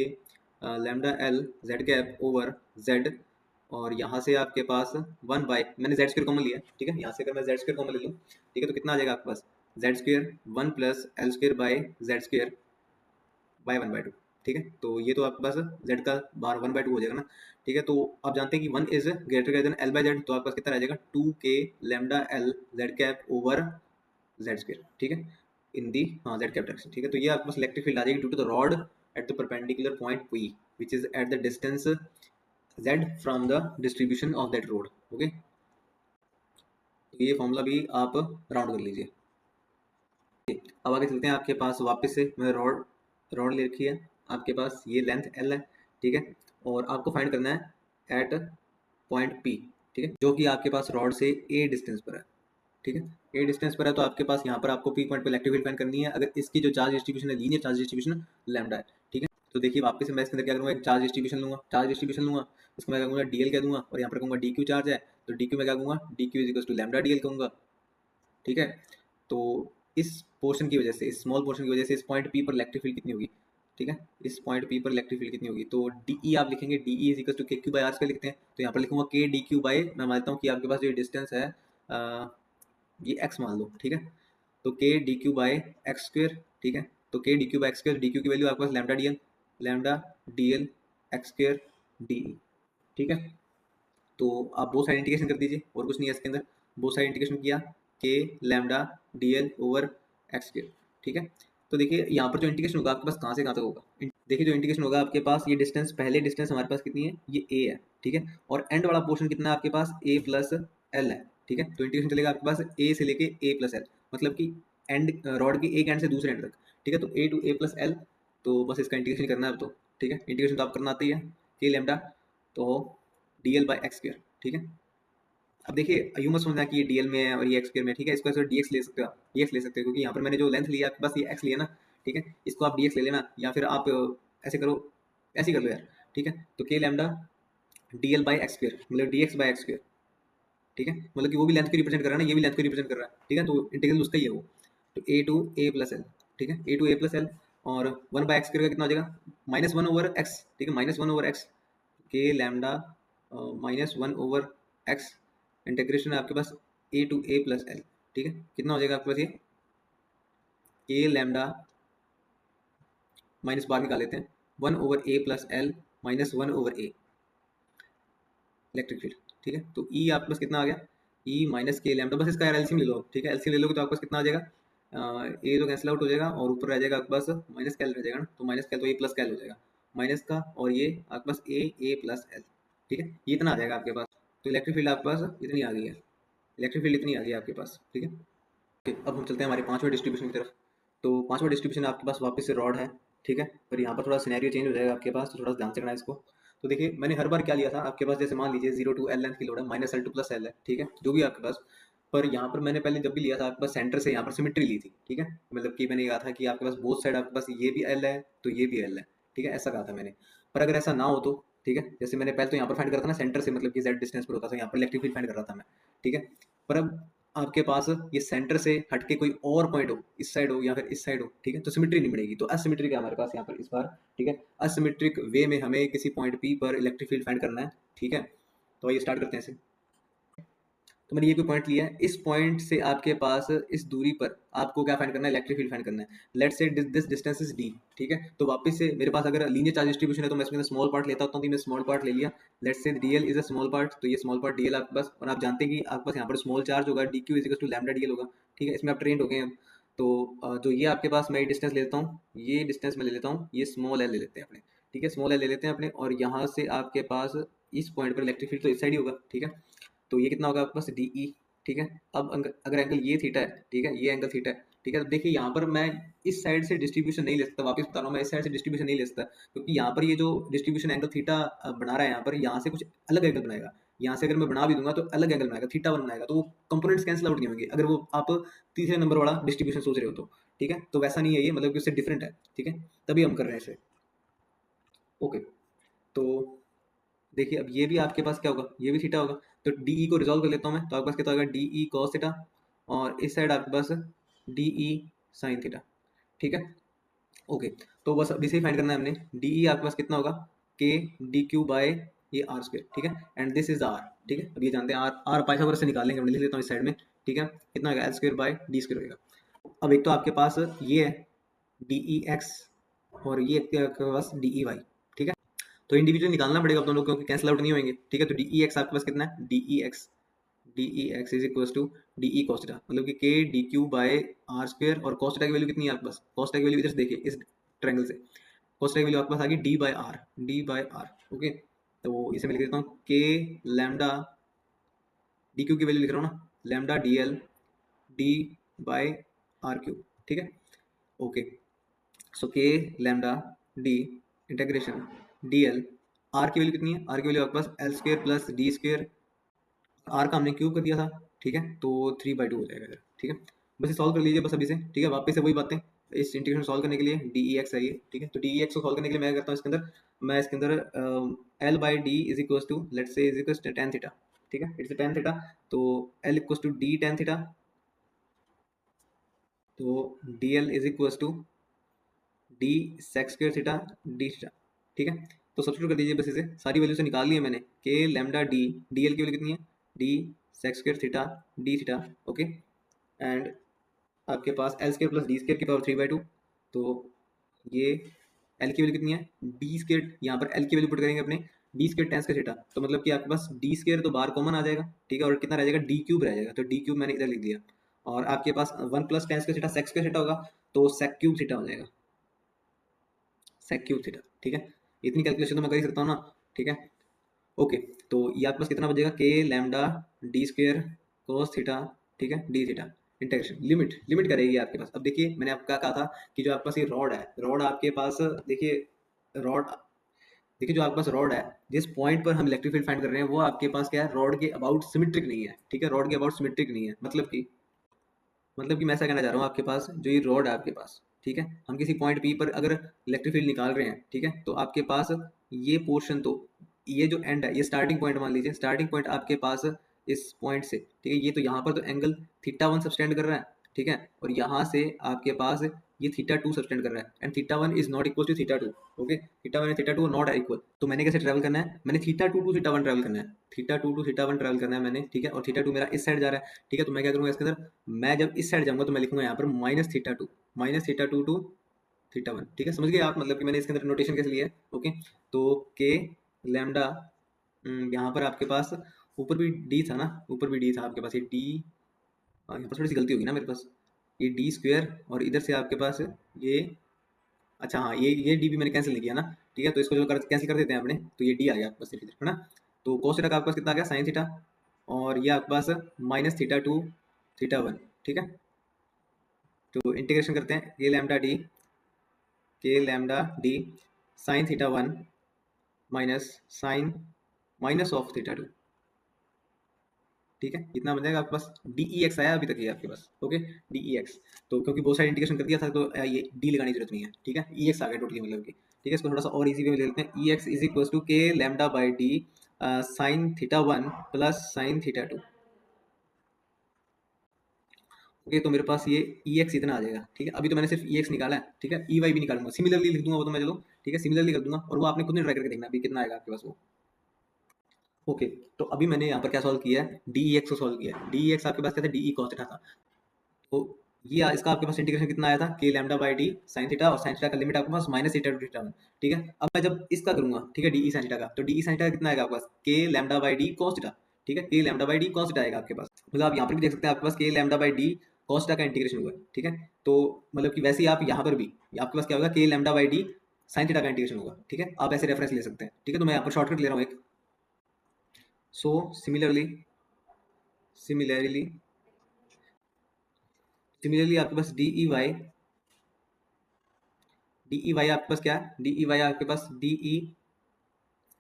lambda L Z cap over Z, और यहाँ से आपके पास 1 बाई, मैंने जेड स्क्वायर कॉमन लिया, ठीक है, यहाँ से अगर मैं जेड स्क्वायर कॉमन ले लूँ, ठीक है, तो कितना आ जाएगा आपके पास Z square 1 plus L square by Z square by 1/2, ठीक है। तो ये तो आपके पास z का बार 1/2 हो जाएगा ना, ठीक है। तो आप जानते हैं कि 1 is greater than L by Z, तो आपके पास कितना रह जाएगा 2k lambda L Z cap over Z square, ठीक है, इन दी हाँ जेड कैप डायरेक्शन, ठीक है। तो ये आपके पास इलेक्ट्रिक फील्ड आ जाएगी due to the rod at the perpendicular point p which is at the distance z from the distribution of that rod, okay. तो ये फॉर्मूला भी आप राउंड कर लीजिए। अब आगे चलते हैं, आपके पास वापस से मैं रॉड रॉड ले रखी है आपके पास, ये लेंथ एल है, ठीक है, और आपको फाइंड करना है एट पॉइंट पी, ठीक है, जो कि आपके पास रॉड से ए डिस्टेंस पर है, ठीक है, ए डिस्टेंस पर है। तो आपके पास यहाँ पर आपको पी पॉइंट पर इलेक्ट्रिक फील्ड फाइंड करनी है। अगर इसकी जो चार्ज डिस्ट्रीब्यूशन है लीनियर चार्ज डिस्ट्रीब्यूशन लैम्डा है, ठीक है। तो देखिए वापस से मैं इसके अंदर क्या करूँगा, एक चार्ज डिस्ट्रीब्यूशन लूँगा, चार्ज डिस्ट्रीब्यूशन लूँगा, इसको मैं क्या कहूँगा डीएल कह दूँगा, और यहाँ पर कहूँगा डी क्यू चार्ज है, तो डी क्यू में क्या कहूँगा D Q is equal to lambda DL कहूँगा, ठीक है। तो इस पोर्शन की वजह से, इस स्मॉल पोर्शन की वजह से इस पॉइंट पी पर इलेक्ट्रिक फील्ड कितनी होगी, ठीक है, इस पॉइंट पी पर इलेक्ट्रिक फील्ड कितनी होगी, तो डी ई आप लिखेंगे, D E is equal to K Q by R square लिखते हैं, तो यहाँ पर लिखूंगा के डी क्यू बाई, मैं मानता हूँ कि आपके पास जो डिस्टेंस है ये एक्स मान लो, ठीक है, तो K D Q by X square, ठीक है, तो K D Q by X square, D Q की वैल्यू आपके पास lambda D L X square D E, ठीक है। तो आप बोथ साइड इंटीग्रेशन कर दीजिए, और कुछ नहीं है इसके अंदर, बोथ साइड इंटीग्रेशन किया के lambda D L over x square, ठीक है। तो देखिए यहाँ पर जो इंटीग्रेशन होगा आपके पास कहाँ से कहाँ तक होगा, देखिए जो इंटीग्रेशन होगा आपके पास ये डिस्टेंस, पहले डिस्टेंस हमारे पास कितनी है, ये ए है, ठीक है, और एंड वाला पोर्शन कितना है आपके पास ए प्लस एल है, ठीक है। तो इंटीग्रेशन चलेगा आपके पास ए से लेके ए प्लस एल, मतलब कि एंड रॉड की एक एंड से दूसरे एंड तक, ठीक है, तो ए टू ए प्लस एल, तो बस इसका इंटीग्रेशन करना है अब तो, ठीक है, इंटीग्रेशन तो आप करना आती है के लैम्डा तो D L by X square, ठीक है। अब देखिए यूँ मत समझना कि ये डीएल में है और ये एक्स स्क्वायर में है, ठीक है, इसको ऐसे डीएक्स ले सकते हो आप, डीएक्स ले सकते हो, क्योंकि यहाँ पर मैंने जो लेंथ लिया आपके पास ये एक्स लिया ना, ठीक है, इसको आप डीएक्स ले लेना, या फिर आप ऐसे करो, ऐसे ही कर लो यार, ठीक है। तो K lambda DL by X square मतलब डीएक्स बाई एक्स स्क्वायर, ठीक है, मतलब कि वो भी लेंथ को रिप्रेजेंट कर रहा है ना, ये भी लेंथ को रिप्रेजेंट कर रहा है, ठीक है, तो इंटीग्रल उसका ही है वो, तो ए टू ए प्लस एल, ठीक है, ए टू ए प्लस एल, और 1/x स्क्वायर का कितना हो जाएगा -1/x, ठीक है, -1/x के लैम्डा -1/x, इंटीग्रेशन है आपके पास ए टू ए प्लस एल, ठीक है, कितना हो जाएगा आपके पास ये के लैम्डा माइनस बार निकाल लेते हैं 1/a plus L -1/a electric field, ठीक है। तो ई आपके पास कितना आ गया ई माइनस के लैम्डा, बस इसका एलसीएम ले लो, ठीक है, एलसीएम ले लोगे तो आपके पास कितना आ जाएगा ए तो कैंसिल आउट हो जाएगा, और ऊपर रह जाएगा आपके पास माइनस कैल रह जाएगा ना, तो माइनस कैल तो ए प्लस कैल हो जाएगा, माइनस का और ये आपके पास ए प्लस एल, ठीक है, ये इतना आ जाएगा आपके पास। तो इलेक्ट्रिक फील्ड आपके पास इतनी आ गई है, इलेक्ट्रिक फील्ड इतनी आ गई है आपके पास, ठीक है। अब हम चलते हैं हमारे पांचवें डिस्ट्रीब्यूशन की तरफ। तो पांचवा डिस्ट्रीब्यूशन आपके पास वापस से रॉड है, ठीक है, पर यहाँ पर थोड़ा सिनेरियो चेंज हो जाएगा आपके पास, तो थोड़ा ध्यान से करना है इसको। तो देखिए मैंने हर बार क्या लिया था आपके पास, जैसे मान लीजिए 0 टू एल लेंथ की लोड है, -L टू प्लस एल है, ठीक है, जो भी आपके पास, पर यहाँ पर मैंने पहले जब भी लिया था आपके पास सेंटर से यहाँ पर सिमेट्री ली थी, ठीक है, मतलब कि मैंने कहा था कि आपके पास बोथ साइड आपके पास ये भी एल है तो ये भी एल है, ठीक है, ऐसा कहा था मैंने। पर अगर ऐसा ना हो तो, ठीक है, जैसे मैंने पहले तो यहाँ पर फाइंड करा था ना सेंटर से, मतलब कि जेड डिस्टेंस पर होता था, यहाँ पर इलेक्ट्रिक फील्ड फाइंड कर रहा था मैं, ठीक है, पर अब आपके पास ये सेंटर से हटके कोई और पॉइंट हो, इस साइड हो या फिर इस साइड हो, ठीक है, तो सिमेट्री नहीं बनेगी, तो असिमेट्रिक है हमारे पास यहाँ पर इस बार, ठीक है, असिमेट्रिक वे में हमें किसी पॉइंट पी पर इलेक्ट्रिक फील्ड फाइंड करना है, ठीक है। तो आइए स्टार्ट करते हैं इसे। तो मैंने ये कोई पॉइंट लिया है, इस पॉइंट से आपके पास इस दूरी पर आपको क्या फाइंड करना है, इलेक्ट्रिक फील्ड फाइंड करना है। Let's say this distance is D, ठीक है, तो वापस से मेरे पास अगर लीनियर चार्ज डिस्ट्रीब्यूशन है तो मैं इसमें स्मॉल पार्ट लेता हूँ, तो मैं स्मॉल पार्ट ले लिया, let's say DL is a small part, तो ये स्मॉल पार्ट डीएल आपके पास, और आप जानते हैं कि आपके पास यहाँ पर स्मॉल चार्ज होगा, D Q is equal to lambda DL होगा, ठीक है, इसमें आप ट्रेंड हो गए हैं। तो जो ये आपके पास मैं डिस्टेंस ले लेता हूँ, ये डिस्टेंस मैं ले लेता हूँ, ये स्मॉल एल ले लेते हैं अपने, ठीक है, स्मॉल एल ले लेते हैं अपने, और यहाँ से आपके पास इस पॉइंट पर इलेक्ट्रिक फील्ड तो इस साइड ही होगा, ठीक है, तो ये कितना होगा आपके पास डी ई, ठीक है। अब अगर एंगल ये थीटा है, ठीक है, ये एंगल थीटा है, ठीक है, तो देखिए यहाँ पर मैं इस साइड से डिस्ट्रीब्यूशन नहीं ले सकता, वापस बता रहा हूँ मैं इस साइड से डिस्ट्रीब्यूशन नहीं ले सकता, क्योंकि यहाँ पर ये जो डिस्ट्रीब्यूशन एंगल थीटा बना रहा है, यहाँ पर यहाँ से कुछ अलग एंगल बनाएगा, यहाँ से अगर मैं बना भी दूंगा तो अलग एंगल बनाएगा, थीटा 1 बनाएगा, तो वो कंपोनेंट्स कैंसिल आउट नहीं होंगे, अगर वो आप तीसरे नंबर वाला डिस्ट्रीब्यूशन सोच रहे हो तो, ठीक है, तो वैसा नहीं है ये, मतलब कि उससे डिफरेंट है, ठीक है, तभी हम कर रहे हैं इसे, ओके। तो देखिए अब ये भी आपके पास क्या होगा, ये भी थीटा होगा, तो डी ई को रिजॉल्व कर लेता हूँ मैं, तो आपके पास कितना होगा डी ई कॉस थीटा, और इस साइड आपके पास डी ई साइन थीटा, ठीक है। ओके, तो बस अभी से ही फाइंड करना है हमने। डी ई आपके पास कितना होगा, के डी क्यू बाय ये आर स्क्वायर, ठीक है, एंड दिस इज आर, ठीक है। अब ये जानते हैं आर, आर पाइथागोरस से निकाल लेंगे, मैं लिख लेता हूँ इस साइड में, ठीक है। कितना होगा, L square by D square होगा। अब एक तो आपके पास ये है डी ई एक्स, और ये आपके पास डी ई वाई, ठीक है। तो इंडिविजुअल निकालना पड़ेगा आप दोनों को, क्योंकि कैंसिल आउट नहीं होंगे, ठीक है। तो डी ई एक्स आपके पास कितना है, D E X is equal to D E cos theta, मतलब कि K D Q by are square, और कॉस थीटा की वैल्यू कितनी है आपके पास, कॉस थीटा की वैल्यू इधर से देखिए इस ट्रायंगल से, कॉस थीटा की वैल्यू आपके पास आ गई D by R, D by R, okay. तो इसे मैं लिख देता हूँ के लैम्डा, डी क्यू की वैल्यू लिख रहा हूँ ना, lambda D L D by R Q, ठीक है, okay. So K lambda D integration D L, R की वैल्यू कितनी है, आर की वैल्यू आपके पास L square plus D square, R का हमने क्यूब कर दिया था, ठीक है, तो 3/2 हो जाएगा इधर, ठीक है। बस ये सॉल्व कर लीजिए बस अभी से, ठीक है। वापस से वही बातें, इस इंटीग्रेशन सॉल्व करने के लिए डी ई एक्स चाहिए, ठीक है। तो डी ई एक्स को सॉल्व करने के लिए मैं क्या करता हूँ इसके अंदर, मैं इसके अंदर L by D is equal to let say is equal to tan theta, ठीक है, इट्स टेन थीटा। तो L equal to D tan theta, तो D L is equal to D sec square theta D theta, ठीक है। तो substitute कर दीजिए बस, इसे सारी वैल्यू से निकाल ली है मैंने, K lambda D, D L की वैल्यू कितनी है, D sec square theta D theta, okay. And आपके पास L square plus D square की पावर 3/2, तो ये एल की वैल्यू कितनी है, डी स्क्वायर, यहाँ पर एल की वैल्यू पुट करेंगे अपने, D square ten square theta, तो मतलब कि आपके पास डी स्क्वायर तो बाहर कॉमन आ जाएगा, ठीक है, और कितना रह जाएगा, डी क्यूब रह जाएगा, तो डी क्यूब मैंने इधर लिख दिया। और आपके पास one plus tan square theta sec square theta होगा, तो सेक क्यूब थीटा हो जाएगा, सेक क्यूब थीटा, ठीक है। इतनी कैलकुलेशन तो मैं कर ही सकता हूँ ना, ठीक है, ओके। तो ये आपके पास कितना बचेगा, के lambda D square cos theta, ठीक है, D theta integration, limit limit करेगी आपके पास। अब देखिए मैंने आपका कहा था कि जो आपके पास ये रॉड है, रॉड आपके पास, देखिए रॉड, देखिए जो आपके पास रॉड है, जिस पॉइंट पर हम इलेक्ट्रिक फील्ड फाइंड कर रहे हैं वो आपके पास क्या है, रॉड के अबाउट सिमेट्रिक नहीं है, ठीक है, रॉड के अबाउट सिमेट्रिक नहीं है, मतलब कि मैं ऐसा कहना चाह रहा हूँ, आपके पास जो ये रॉड है आपके पास, ठीक है, हम किसी पॉइंट पी पर अगर इलेक्ट्रिक फील्ड निकाल रहे हैं, ठीक है, तो आपके पास ये पोर्शन, तो ये जो एंड है, ये स्टार्टिंग पॉइंट मान लीजिए, स्टार्टिंग पॉइंट आपके पास इस पॉइंट से, ठीक है, ये तो यहाँ पर तो एंगल थीटा वन सबटेंड कर रहा है, ठीक है, और यहाँ से आपके पास ये थीटा टू सबटेंड कर रहा है, and theta one is not equal to theta two, okay, theta one and theta two not equal. तो मैंने कैसे ट्रैवल करना है, मैंने theta two to theta one travel करना है, theta two to theta one travel करना है मैंने, ठीक है, और थीटा टू मेरा इस साइड जा रहा है, ठीक है। तो मैं क्या करूँगा इसके अंदर, मैं जब इस साइड जाऊँगा तो मैं लिखूंगा यहाँ पर minus theta two to theta one, ठीक है, समझ गए आप, मतलब कि मैंने इसके अंदर नोटेशन कैसे लिया है, ओके। तो के लैम्डा, यहाँ पर आपके पास ऊपर भी डी था ना, ऊपर भी डी था आपके पास, ये डी, यहाँ पर थोड़ी सी गलती होगी ना मेरे पास, ये डी स्क्वायर, और इधर से आपके पास ये, अच्छा हाँ, ये डी भी मैंने कैंसिल नहीं किया ना, ठीक है, तो इसको जो कैंसिल कर देते हैं अपने, तो ये डी आ गया आपके पास सिर्फ इधर, है ना। तो cos थीटा का आपके पास कितना आ गया, साइन थीटा, और ये आपके पास minus theta two theta one, ठीक है। तो इंटीग्रेशन करते हैं, K lambda D sine theta one minus sine minus of theta two, ठीक है, इतना बन जाएगा आपके पास, डी ई एक्स आया अभी तक ये आपके पास, ओके, डी ई एक्स। तो क्योंकि बहुत सारे इंटीग्रेशन कर दिया था, तो ये डी लगाने की जरूरत नहीं है, ठीक है, ई एक्स आ गया टोटली, मतलब कि ठीक है। इसको थोड़ा सा और इजी वे में ले लेते हैं, ई X is equal to K lambda by D sine theta one plus sine theta two, okay. तो मेरे पास ये ई एक्स इतना आ जाएगा, ठीक है। अभी तो मैंने सिर्फ ई एक्स निकाला है, ठीक है, ई वाई भी निकालूंगा, सिमिलरली लिख दूंगा वो तो मैं, चलो ठीक है, सिमिलरली कर दूंगा, और वो आपने खुद ने ट्राई करके देखना अभी कितना आएगा आपके पास वो, ओके। तो अभी मैंने यहाँ पर क्या सॉल्व किया है, डी ई एक्स को सॉल्व किया है, डी ई एक्स आपके पास क्या था, डी ई कॉस थीटा था, तो ये इसका आपके पास इंटीग्रेशन कितना आया था, K lambda by D sine theta, और साइन थीटा का लिमिट आपके पास minus theta two theta one, ठीक है। अब मैं जब इसका करूंगा, ठीक है, डी ई साइन थीटा का, तो डी ई साइन थीटा कितना आएगा आपके पास, k lambda by D cos theta, ठीक है, K lambda by D cos theta आएगा आपके पास, मतलब आप यहाँ पर भी देख सकते हैं आपके पास k lambda by D cos theta का इंटीग्रेशन हुआ है, ठीक है। तो मतलब कि वैसे ही आप यहाँ पर भी आपके पास क्या होगा, के lambda by D sine theta का इंटीग्रेशन होगा, ठीक है, आप ऐसे रेफरेंस ले सकते हैं, ठीक है। तो मैं यहाँ पर शॉर्टकट ले रहा हूँ एक, सो सिमिलरली आपके पास डी ई वाई आपके पास क्या है, डी ई वाई आपके पास डी ई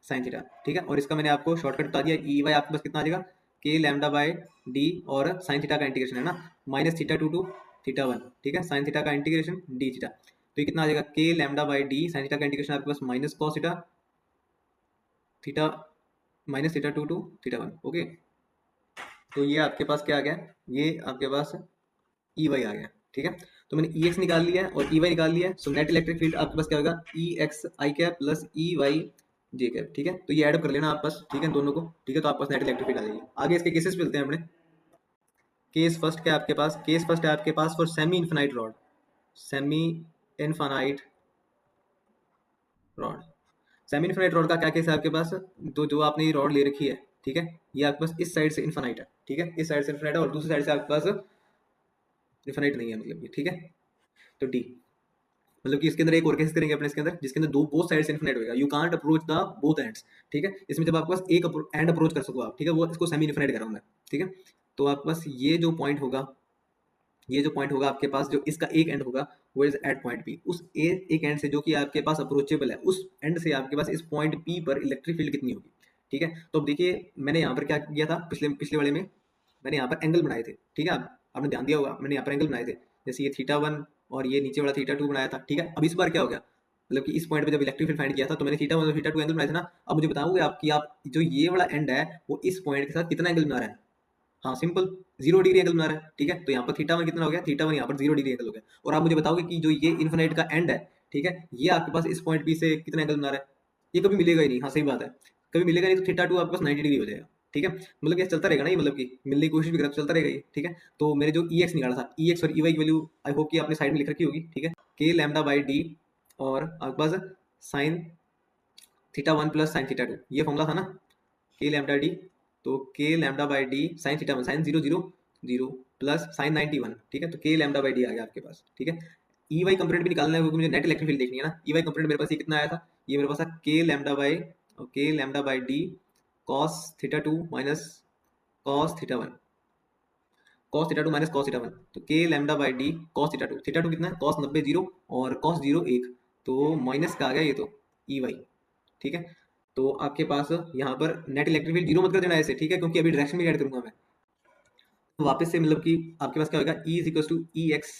साइन थीटा, ठीक है, और इसका मैंने आपको शॉर्टकट बता दिया, ई वाई आपके पास कितना आ जाएगा, के लैम्डा बाय डी, और साइन थीटा का इंटीग्रेशन है ना, minus theta two to theta one, ठीक है, साइन थीटा का इंटीग्रेशन डी थीटा, तो ये कितना आ जाएगा, K lambda by D sine theta का इंटीग्रेशन आपके पास minus cos theta theta minus theta two to theta one, okay. तो ये आपके पास क्या आ गया, ये आपके पास ई वाई आ गया, ठीक है। तो मैंने ई एक्स निकाल लिया है और ई वाई निकाल लिया है। सो नेट इलेक्ट्रिक फील्ड आपके पास क्या होगा, ई X I cap plus E Y J cap, ठीक है। तो ये ऐड कर लेना आप पास, ठीक है, दोनों को, ठीक है। तो आप पास नेट इलेक्ट्रिक फील्ड आ जाएगी। आगे इसके केसेस मिलते हैं अपने। केस फर्स्ट क्या है आपके पास, केस फर्स्ट है आपके पास for semi infinite rod, semi infinite rod. Semi infinite rod का क्या केस है आपके पास, तो जो आपने ये रॉड ले रखी है, ठीक है, ये आपके पास इस साइड से इन्फिनाइट है, ठीक है, इस साइड से इन्फिनाइट है और दूसरी साइड से आपके पास इन्फिनाइट नहीं है, मतलब ये, ठीक है। तो डी, मतलब कि इसके अंदर एक और केस करेंगे अपने इसके अंदर, जिसके अंदर दो बोथ साइड से इन्फिनाइट होगा, you can't approach the both ends, ठीक है। इसमें जब आपके पास एक एंड अप्रोच कर सको आप, ठीक है, वो इसको सेमी इन्फिनाइट कर रहा हूँ मैं, ठीक है। तो आपके पास ये जो पॉइंट होगा, ये जो पॉइंट होगा आपके पास, जो इसका एक एंड होगा वो इज एट पॉइंट पी, उस एक एंड से जो कि आपके पास अप्रोचेबल है, उस एंड से आपके पास इस पॉइंट पी पर इलेक्ट्रिक फील्ड कितनी होगी, ठीक है। तो अब देखिए मैंने यहाँ पर क्या किया था, पिछले पिछले वाले में मैंने यहाँ पर एंगल बनाए थे, ठीक है, आपने ध्यान दिया होगा, मैंने यहाँ पर एंगल बनाए थे, जैसे ये थीटा 1 और ये नीचे वाला थीटा 2 बनाया था, ठीक है। अब इस बार क्या हो गया, मतलब कि इस पॉइंट पे जब इलेक्ट्रिक फील्ड फाइंड किया था तो मैंने थीटा 1 और थीटा 2 एंगल बनाए थे ना। अब मुझे बताओगे आप कि आप जो ये वाला एंड है वो इस पॉइंट के साथ कितना एंगल बना रहा है। हाँ सिंपल, 0 डिग्री एंगल बना रहा है, ठीक है। तो यहाँ पर थीटा 1 कितना हो गया, थीटा 1 यहाँ पर 0 डिग्री एंगल हो गया। और आप मुझे बताओगे कि जो ये इन्फिनाइट का एंड है, ठीक है, ये आपके पास इस पॉइंट बी से कितना एंगल बना रहा है, ये कभी मिलेगा ही नहीं। हाँ सही बात है, कभी मिलेगा नहीं। तो थीटा 2 आपके पास 90 डिग्री हो जाएगा, ठीक है। मतलब ये चलता रहेगा ना, ये मतलब कि मिलने की कोशिश भी करें तो चलता रहेगा ये, ठीक है। तो मेरे जो ई एक्स निकाला था, ई एक्स और ई वाई की वैल्यू आई होप कि आपने साइड में लिख रखी होगी, ठीक है। के लैम्डा बाई डी और आपके पास sine theta 1 plus sine theta 2, ये फॉर्मूला था ना, के लैम्डा डी। तो K lambda by D sine theta 1, sine 0 0 0 plus sine 91, ठीक है। तो के लैम्डा बाई डी आ गया आपके पास, ठीक है। ई वाई कंपोनेंट भी निकालना है क्योंकि मुझे नेट इलेक्ट्रिक फील्ड देखनी है ना। ई वाई कंपोनेंट मेरे पास ये कितना आया था, ये मेरे पास था K lambda by D cos theta 2 minus cos theta 1, cos theta 2 minus cos theta 1। तो K lambda by D cos theta 2 कितना है, कॉस 90 0 और कॉस 0 1, तो माइनस का आ गया ये तो ई वाई, ठीक है। तो आपके पास यहाँ पर नेट इलेक्ट्रिक फील्ड जीरो मत कर देना ऐसे, ठीक है, क्योंकि अभी डायरेक्शन भी ऐड करूंगा मैं। तो वापस से मतलब कि आपके पास क्या होगा, E is equal to E X,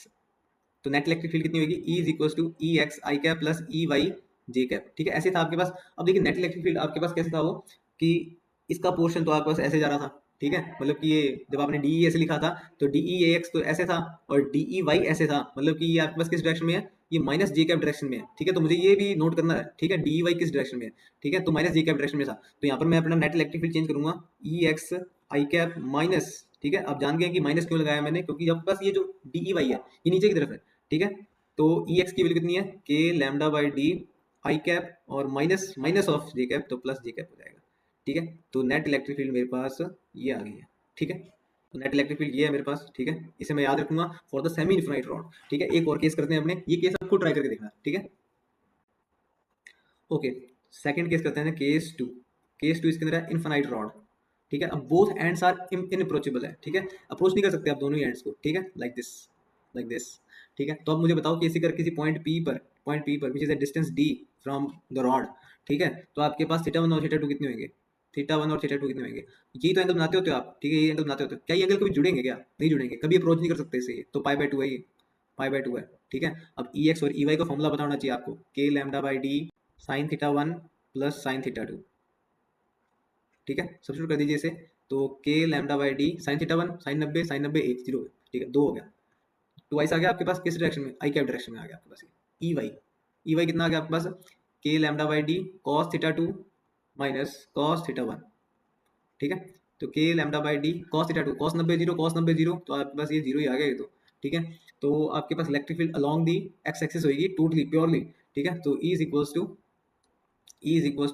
तो नेट इलेक्ट्रिक फील्ड कितनी होगी, E is equal to E X I cap plus E Y J cap, ठीक है। ऐसे था आपके पास। अब देखिए नेट इलेक्ट्रिक फील्ड आपके पास कैसे था वो, कि इसका पोर्शन तो आपके पास ऐसे जा रहा था, ठीक है, मतलब कि ये जब आपने डी ई ऐसे लिखा था तो डी ई एक्स तो ऐसे था और डी ई वाई ऐसे था, मतलब कि ये आपके पास किस डायरेक्शन में है, ये माइनस जे कैप डायरेक्शन में है, ठीक है। तो मुझे ये भी नोट करना है, ठीक है, डी वाई किस डायरेक्शन में है, ठीक है, तो माइनस जे कैप डायरेक्शन में था। तो यहाँ पर मैं अपना नेट इलेक्ट्रिक फील्ड चेंज करूंगा, ई एक्स आई कैप माइनस, ठीक है। आप जान गए कि माइनस क्यों लगाया मैंने, क्योंकि आपके पास ये जो डी ई वाई है ये नीचे की तरफ है, ठीक है। तो ई एक्स की वैल्यू कितनी है, K lambda by D I cap और minus minus of J cap, तो प्लस जे कैप हो जाएगा, ठीक है। तो नेट इलेक्ट्रिक फील्ड मेरे पास ये आ गई है, ठीक है। तो नेट इलेक्ट्रिक फील्ड ये है मेरे पास, ठीक है। इसे मैं याद रखूंगा for the semi infinite rod, ठीक है। एक और केस करते हैं अपने, ये केस आपको ट्राई करके देखना, ठीक है। ओके, सेकंड केस करते हैं केस 2। केस 2 इसके अंदर है इन्फिनाइट रॉड, ठीक है। अब बोथ एंड्स आर इनअप्रोचेबल है, ठीक है, अप्रोच नहीं कर सकते आप दोनों ही एंड्स को, ठीक है, लाइक दिस, ठीक है। तो अब मुझे बताओ कि इसी कर किसी पॉइंट पी पर विच is a distance D from the rod, ठीक है। तो आपके पास थीटा 1 और थीटा 2 कितने होंगे, थीटा 1 और थीटा 2 कितने होंगे, यही तो एंगल बनाते होते हो आप, ठीक है, ये एंगल बनाते होते हो। क्या ये एंगल कभी जुड़ेंगे, क्या नहीं जुड़ेंगे, कभी अप्रोच नहीं कर सकते इसे, तो पाई बाय 2 है, ये पाई बाय 2 है, ठीक है। अब ई एक्स और ई वाई का फॉर्मूला पता होना चाहिए आपको, K lambda by D sine theta 1 plus sine theta 2, ठीक है, सब्स्टिट्यूट कर दीजिए इसे। तो K lambda by D sine theta 1 sine 90 1 0, ठीक है, 2 हो गया। ट्वाइस आ गया आपके पास किस डायरेक्शन में, आई कैप डायरेक्शन में आ गया आपके पास। ई वाई कितना आ गया आपके पास, k lambda by D cos theta 2 minus cos theta 1, ठीक है। तो K lambda by D cos theta 2, cos 90 0, तो आपके पास ये जीरो ही आ गया ये तो, ठीक है। तो आपके पास electric field along the X axis होगी टोटली प्योरली, ठीक है। तो E is equals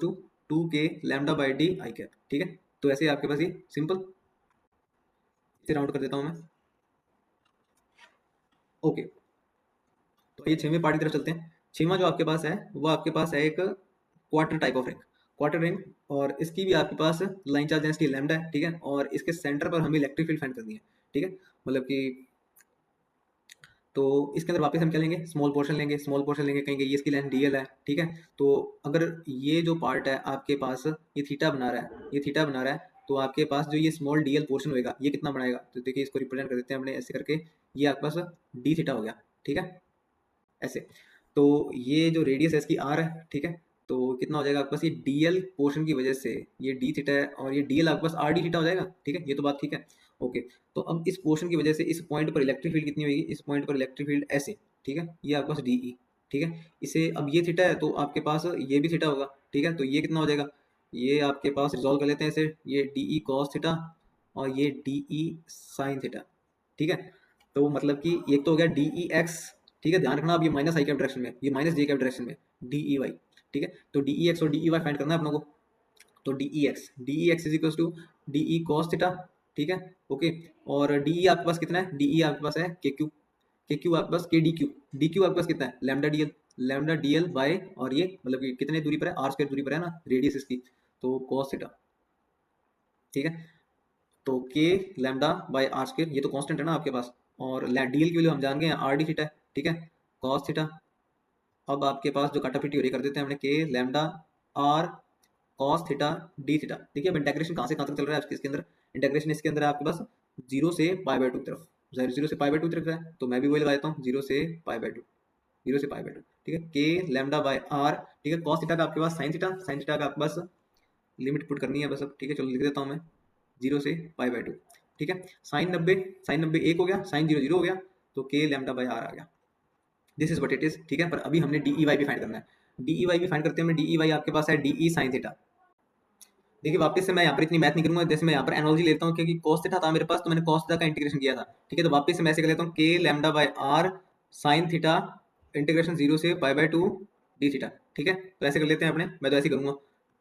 to 2 K lambda by D I cap, ठीक है। तो ऐसे आपके पास ये सिंपल, इसे राउंड कर देता हूँ मैं। ओके, तो ये छठवें पार्ट की तरफ चलते हैं। छठवां जो आपके पास है वो आपके पास है एक quarter type of ring, quarter ring, और इसकी भी आपके पास लाइन चार्ज डेंसिटी लैम्डा है, ठीक है। और इसके सेंटर पर हमें इलेक्ट्रिक फील्ड फाइंड करनी है, ठीक है, मतलब कि तो इसके अंदर वापस हम क्या लेंगे, स्मॉल पोर्शन लेंगे, कहेंगे ये इसकी लेंथ डीएल है, ठीक है। तो अगर ये जो पार्ट है आपके पास ये थीटा बना रहा है, ये थीटा बना रहा है, तो आपके पास जो ये स्मॉल डीएल पोर्शन होएगा ये कितना बनाएगा, तो देखिए इसको रिप्रेजेंट कर देते हैं हमने ऐसे करके, ये आपके पास डी थीटा हो गया, ठीक है, ऐसे। तो ये जो रेडियस है इसकी आर है, ठीक है। तो कितना हो जाएगा आपके पास, ये डीएल पोर्शन की वजह से ये डी थीटा है और ये डीएल आपके पास आर डी थीटा हो जाएगा, ठीक है, ये तो बात ठीक है। ओके, तो अब इस पोर्शन की वजह से इस पॉइंट पर इलेक्ट्रिक फील्ड कितनी होगी, इस पॉइंट पर इलेक्ट्रिक फील्ड ऐसे, ठीक है, ये आपके पास डीई, ठीक है, इसे अब ये थीटा है तो आपके पास ये भी थीटा होगा, ठीक है, तो ये कितना हो जाएगा, ये आपके पास रिजॉल्व कर लेते हैं इसे, ये डीई कॉस थीटा और ये डीई साइन थीटा, ठीक है। तो मतलब कि एक तो हो गया डीई एक्स, ठीक है, ध्यान रखना अब ये माइनस आई कैप डायरेक्शन में, ये माइनस जे कैप डायरेक्शन में, डीई वाई, ठीक है, तो डीई एक्स और डीई वाई फाइंड करना है अपनों को। तो D E X is equal to D E cos theta, ठीक है, ओके, और डी ई आपके पास कितना है, डी ई आपके पास है के क्यू आपके पास के डी क्यू आपके पास कितना है, लैम्डा डी एल बाय, और ये मतलब कि कितने दूरी पर है, आर स्क्वायर दूरी पर है ना, रेडियस इसकी, तो कॉस थीटा, ठीक है, तो K lambda by are square, ये तो कांस्टेंट है ना आपके पास, और डी एल की वैल्यू हम जान गए हैं आर डी थीटा, ठीक है, कॉस थीटा। अब आपके पास जो काटापीटी हो रही कर देते हैं हमने, K lambda R cos theta D theta, ठीक है। अब इंटेग्रेशन कहाँ से कहाँ तक चल रहा है इसके अंदर, इंटेग्रेशन इसके अंदर है आपके पास जीरो से पाई बाय टू की तरफ, जीरो से पाई बाय टू की तरफ है, तो मैं भी वही लगा देता हूँ, जीरो से पाई बाय टू, जीरो से पाई बाय टू, ठीक है, के लैम्डा बाय आर, ठीक है, कॉस थीटा का आपके पास साइन थीटा का आपके पास लिमिट पुट करनी है बस अब, ठीक है, चलो लिख देता हूँ मैं, जीरो से पाई बाय टू, ठीक है, साइन नब्बे एक हो गया, साइन जीरो जीरो हो गया, तो के लैम्डा बाय आर आ गया, this is what it is, ठीक है। पर अभी हमने डी ई वाई भी फाइंड करना है, डी ई वाई भी फाइंड करते हैं, डी ई वाई आपके पास है डी ई साइन थीटा। देखिए वापस से मैं यहाँ पर इतनी मैथ नहीं करूंगा, जैसे मैं यहाँ पर एनालॉजी लेता हूँ, क्योंकि cos थीटा था मेरे पास तो मैंने cos थीटा का इंटीग्रेशन किया था, ठीक है, तो वापस से मैं ऐसे कर लेता हूँ, K lambda by R sine theta integration zero से pi by two D theta, ठीक है, तो ऐसे कर लेते हैं अपने, मैं तो ऐसे ही करूंगा,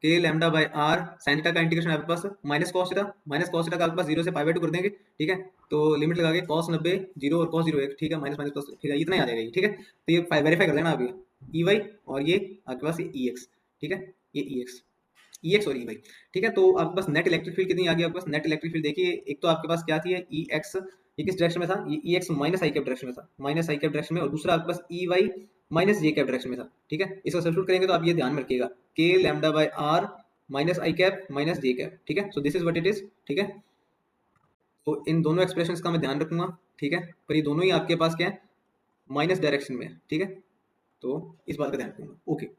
K lambda by R sine theta का इंटीग्रेशन आपके पास माइनस कॉस थीटा का आपके पास जीरो से पाई बाय टू कर देंगे, ठीक है, तो लिमिट लगा के कॉस 90 जीरो और कॉस जीरो एक, ठीक है, माइनस माइनस प्लस, ठीक है, इतना ही आ जाएगा ये, ठीक है, तो ये वेरीफाई कर लेना अभी, ई वाई और ये आपके पास ये ई एक्स, ठीक है, ये ई एक्स और ई वाई, ठीक है, तो आपके पास नेट इलेक्ट्रिक फील्ड कितनी आ गई आपके पास, नेट इलेक्ट्रिक फील्ड देखिए, एक तो आपके पास क्या थी, ई एक्स, ये किस डायरेक्शन में था, ये ई x minus I cap direction में था, माइनस आई कैप डायरेक्शन में, और दूसरा आपके पास E Y minus J cap direction में था, ठीक है, इसको सब्स्टिट्यूट करेंगे तो आप ये ध्यान में रखिएगा, K lambda by R minus I cap minus J cap, ठीक है, so this is what it is, ठीक है, तो इन दोनों एक्सप्रेशंस का मैं ध्यान रखूंगा, ठीक है, पर ये दोनों ही आपके पास क्या है, माइनस डायरेक्शन में है, ठीक है, तो इस बात का ध्यान रखूंगा, ओके।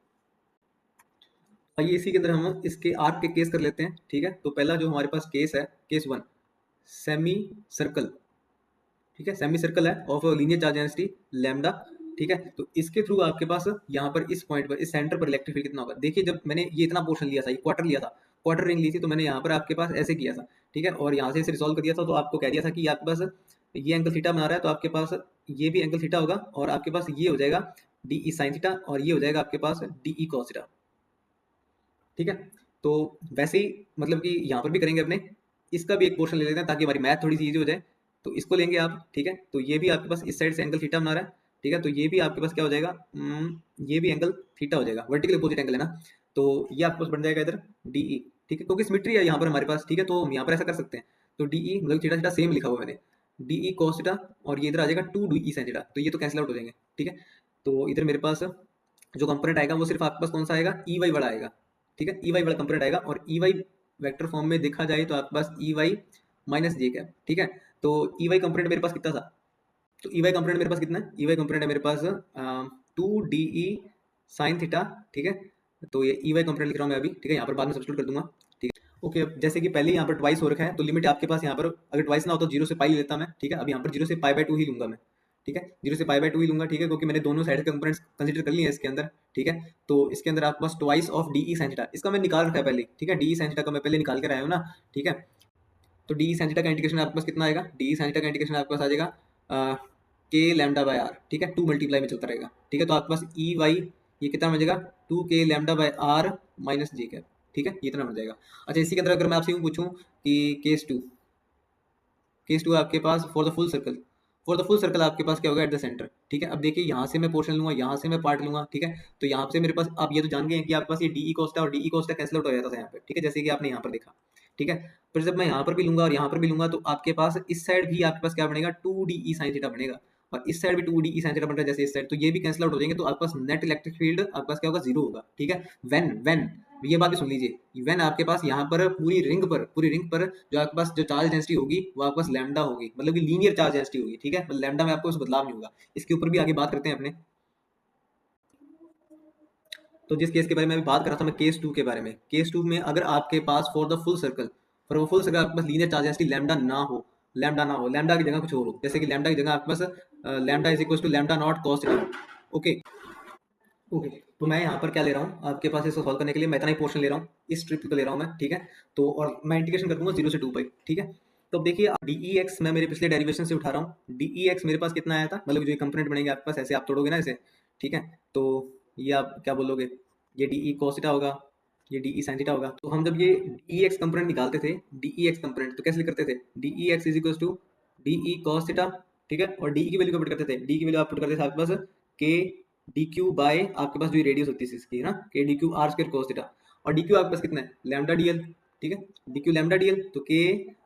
आइए इसी के अंदर हम इसके आर्क के केस कर लेते हैं, ठीक है, तो पहला जो हमारे पास केस है, केस वन, सेमी सर्कल, ठीक है, सेमी सर्कल है of linear charge density lambda, ठीक है, तो इसके थ्रू आपके पास यहाँ पर इस पॉइंट पर इस सेंटर पर इलेक्ट्रिक फील्ड कितना होगा, देखिए जब मैंने ये इतना पोर्शन लिया था, ये क्वार्टर लिया था, क्वार्टर रिंग ली थी, तो मैंने यहाँ पर आपके पास ऐसे किया था, ठीक है, और यहाँ से इसे रिजॉल्व कर दिया था, तो आपको कह दिया था कि आपके पास ये एंगल थीटा बना रहा है, तो आपके पास ये भी एंगल थीटा होगा, और आपके पास ये हो जाएगा डी ई साइन थीटा, और ये हो जाएगा आपके पास डी ई कॉस थीटा, ठीक है, तो वैसे ही मतलब कि यहाँ पर भी करेंगे अपने, इसका भी एक पोर्शन ले लेते हैं ताकि हमारी मैथ थोड़ी सी ईजी हो जाए, तो इसको लेंगे आप, ठीक है, तो ये भी आपके पास इस साइड से एंगल थीटा बना रहा है, ठीक है, तो ये भी आपके पास क्या हो जाएगा, ये भी एंगल थीटा हो जाएगा, वर्टिकल अपोजिट एंगल है ना, तो ये आपके पास बन जाएगा इधर डीई, ठीक है, क्योंकि सिमेट्री है यहाँ पर हमारे पास, ठीक है, तो हम यहाँ पर ऐसा कर सकते हैं, तो डीई मतलब थीटा थीटा सेम लिखा हुआ है मैंने, डीई कॉस थीटा, और ये इधर आ जाएगा टू डीई साइन थीटा, तो ये तो कैंसिल आउट हो जाएंगे, ठीक है, तो इधर मेरे पास जो कंपोनेंट आएगा वो सिर्फ आपके पास कौन सा आएगा, ई वाई वाला आएगा, ठीक है, ई वाई वाला कंपोनेंट आएगा, और ई वाई वेक्टर फॉर्म में देखा जाए तो आपके पास E Y minus J cap, ठीक है, तो ई वाई कंपोनेंट मेरे पास कितना था, तो ई वाई कंपोनेंट मेरे पास कितना है, ई वाई कंपोनेंट है मेरे पास two D E sine theta, ठीक है, तो ये ई वाई कंपोनेंट लिख रहा हूँ मैं अभी, ठीक है, यहाँ पर बाद में सब्स्टिट्यूट कर दूंगा, ठीक है, ओके, अब जैसे कि पहले यहाँ पर ट्वाइस हो रखा है, तो लिमिट आपके पास यहाँ पर अगर ट्वाइस ना हो तो जीरो से पाई लेता मैं, ठीक है, अब यहाँ पर जीरो से पाई बाय टू ही लूंगा मैं, ठीक है, जीरो से पाई बाय टू ही लूंगा, ठीक है, क्योंकि मैंने दोनों साइड के कंपोनेंट्स कंसीडर कर लिए हैं इसके अंदर, ठीक है, तो इसके अंदर आपके पास twice of d E sine theta, इसका मैं निकाल रखा है पहले, ठीक है, डी ई साइन थीटा का मैं पहले निकाल कर आया हूँ ना, ठीक है, तो डी ई साइन थीटा का इंटीग्रेशन आपके पास कितना आएगा, डी ई साइन थीटा का इंटीग्रेशन आपके पास आ जाएगा के लैम्डा बाय आर, ठीक है, टू मल्टीप्लाई में चलता रहेगा, ठीक है, तो आपके पास ई वाई ये कितना बन जाएगा, two K lambda by R minus J cap, ठीक है, ये इतना बन जाएगा। अच्छा इसी के अंदर अगर मैं आपसे यूँ पूछूं कि केस टू आपके पास फॉर द फुल सर्कल आपके पास क्या होगा एट द सेंटर, ठीक है, अब देखिए यहाँ से मैं पोर्शन लूंगा, यहाँ से मैं पार्ट लूंगा, ठीक है, तो यहाँ से मेरे पास आप ये तो जान गए हैं कि आपके पास ये डी कोस्टा और डी कोस्टा कैंसिल आउट हो जाता था यहाँ पे, ठीक है, जैसे कि आपने यहाँ पर देखा, ठीक है, पर जब मैं यहाँ पर भी लूंगा और यहाँ पर भी लूंगा तो आपके पास इस साइड भी आपके पास क्या बनेगा, two D E sine theta बनेगा, और इस साइड भी two D E sine theta बन रहा है जैसे इस साइड, तो ये भी कैंसिल आउट हो जाएंगे, तो आपके पास नेट इलेक्ट्रिक फील्ड आपके पास क्या होगा, जीरो होगा, ठीक है, व्हेन ये बात भी सुन लीजिए, व्हेन आपके पास यहाँ पर पूरी रिंग पर जो आपके पास जो चार्ज डेंसिटी होगी वो आपके पास लैम्डा होगी, मतलब कि लीनियर चार्ज डेंसिटी होगी, ठीक है, लैम्डा में आपको कुछ बदलाव नहीं होगा, इसके ऊपर भी आगे बात करते हैं अपने। तो जिस केस के बारे में अभी बात कर रहा था मैं, केस 2 के बारे में, केस 2 में अगर आपके पास for the full circle, for full circle आपके पास लीनियर चार्ज डेंसिटी लैम्डा ना हो, लैम्डा की जगह कुछ और हो, जैसे कि लैम्डा की जगह आपके पास lambda is equal to lambda naught cos theta. Okay okay, तो मैं यहाँ पर क्या ले रहा हूँ आपके पास इसको सॉल्व करने के लिए, मैं इतना ही पोर्शन ले रहा हूँ, इस ट्रिप को ले रहा हूँ मैं, ठीक है। तो और मैं इंटीग्रेशन कर दूंगा 0 से 2 पाई, ठीक है। तो अब देखिए डी ई एक्स मैं मेरे पिछले डेरिवेशन से उठा रहा हूँ, डी ई एक्स मेरे पास कितना आया था, मतलब जो ये कंपोनेंट बनेंगे आपके पास, ऐसे आप तोड़ोगे ना इसे, ठीक है। तो ये आप क्या बोलोगे, ये डी ई कॉस थीटा होगा, ये डी ई साइन थीटा होगा। तो हम जब ये डी ई एक्स कंपोनेंट निकालते थे, डी ई एक्स कंपोनेंट तो कैसे लिख करते थे, D E X is equal to D E cos theta, ठीक है। और डी ई की वैल्यू को पुट करते थे, डी की वैल्यू आप पुट करते थे आपके पास के डी क्यू बाय आपके पास जो रेडियस होती है इसकी है ना, के D Q R square cos theta, और डी क्यू आपके पास कितना है, लैम्डा डी एल, ठीक है। D Q lambda D L, तो K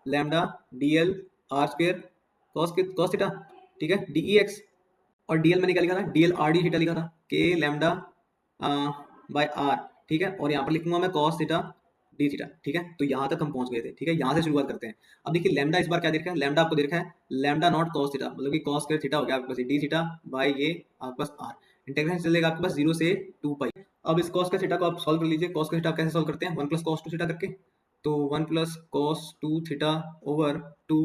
lambda D L are square cos theta, ठीक है, डी ई एक्स। और डी एल मैंने क्या लिखा था, D L R D theta लिखा था, के लैम्डा बाय आर, ठीक है। और यहाँ पर लिखूंगा मैं कॉस थीटा डी थीटा, ठीक है। तो यहाँ तक हम पहुंच गए थे, ठीक है। यहाँ से शुरुआत करते हैं। अब देखिए लैम्डा इस बार क्या देखा है, लैम्डा आपको देखा है लैम्डा नॉट कॉस थीटा, मतलब कि कॉस स्क्वायर थीटा हो गया आपके पास डी थीटा बाय ये आपके पास आर, इंटीग्रेशन चलेगा आपके पास 0 से 2 पाई। अब इस cos का थीटा को आप सॉल्व कर लीजिए, cos का थीटा कैसे सॉल्व करते हैं, 1 प्लस cos 2 थीटा करके, तो 1 plus cos 2 theta over 2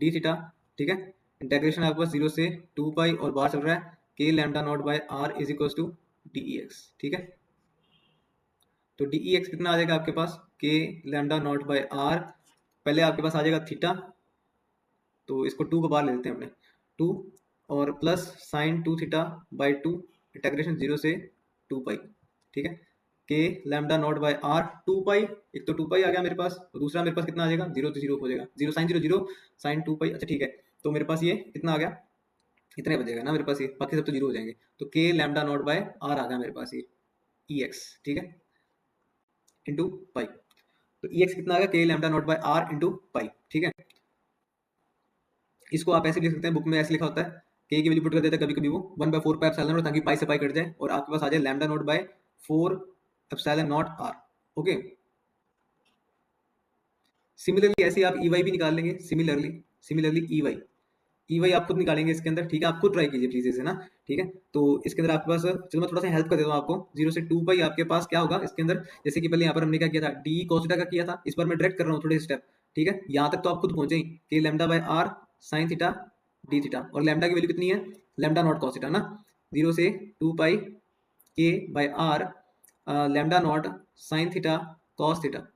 D theta, ठीक है। इंटीग्रेशन आपके पास 0 से 2 पाई और बाहर चल रहा है K lambda nought by R is equal to D E X, ठीक है। तो डी ई एक्स कितना आ जाएगा आपके पास, k lambda nought by are, पहले आपके पास आ जाएगा थीटा, तो इसको 2 को बाहर ले लेते हैं अपने, 2 और plus sign 2 theta by 2, integration 0 से 2 पाई, ठीक है। K lambda nought by are 2 पाई, एक तो 2 पाई आ गया मेरे पास, और दूसरा मेरे पास कितना आ जाएगा, 0 तो 0 हो जाएगा, 0 साइन 0 0 साइन 2 पाई, अच्छा ठीक है। तो मेरे पास ये कितना आ गया, इतने बचेगा ना मेरे पास, ये बाकी सब तो 0 हो जाएंगे। तो K lambda nought by are आ गया मेरे पास ये ई एक्स, ठीक है, इंटू पाई। तो ई एक्स कितना आ गया, K lambda nought by R into pi, ठीक है। इसको आप ऐसे भी लिख सकते हैं, बुक में ऐसे लिखा होता है, के की वैल्यू पुट कर देता है कभी कभी वो 1/4 पाई एप्सिलॉन नॉट, ताकि पाई से पाई कट जाए और आपके पास आ जाए lambda nought by 4 epsilon nought R. Okay, similarly ऐसे आप ई वाई भी निकाल लेंगे, सिमिलरली ई वाई आप खुद निकालेंगे इसके अंदर, ठीक है। आप खुद ट्राई कीजिए प्लीज इसे ना, ठीक है। तो इसके अंदर आपके पास, चलो मैं थोड़ा सा हेल्प कर देता हूँ आपको, 0 से 2 पाई आपके पास क्या होगा इसके अंदर, जैसे कि पहले यहाँ पर हमने क्या किया था, डी cos थीटा का किया था, इस बार मैं डायरेक्ट कर रहा हूँ थोड़े स्टेप, ठीक है। यहाँ तक तो आप खुद पहुंचे ही, कि lambda by R sine theta D theta, और लैम्डा की वैल्यू कितनी है, लैम्डा नॉट cos थीटा ना, 0 से 2 pi K by R lambda nought sine theta cos theta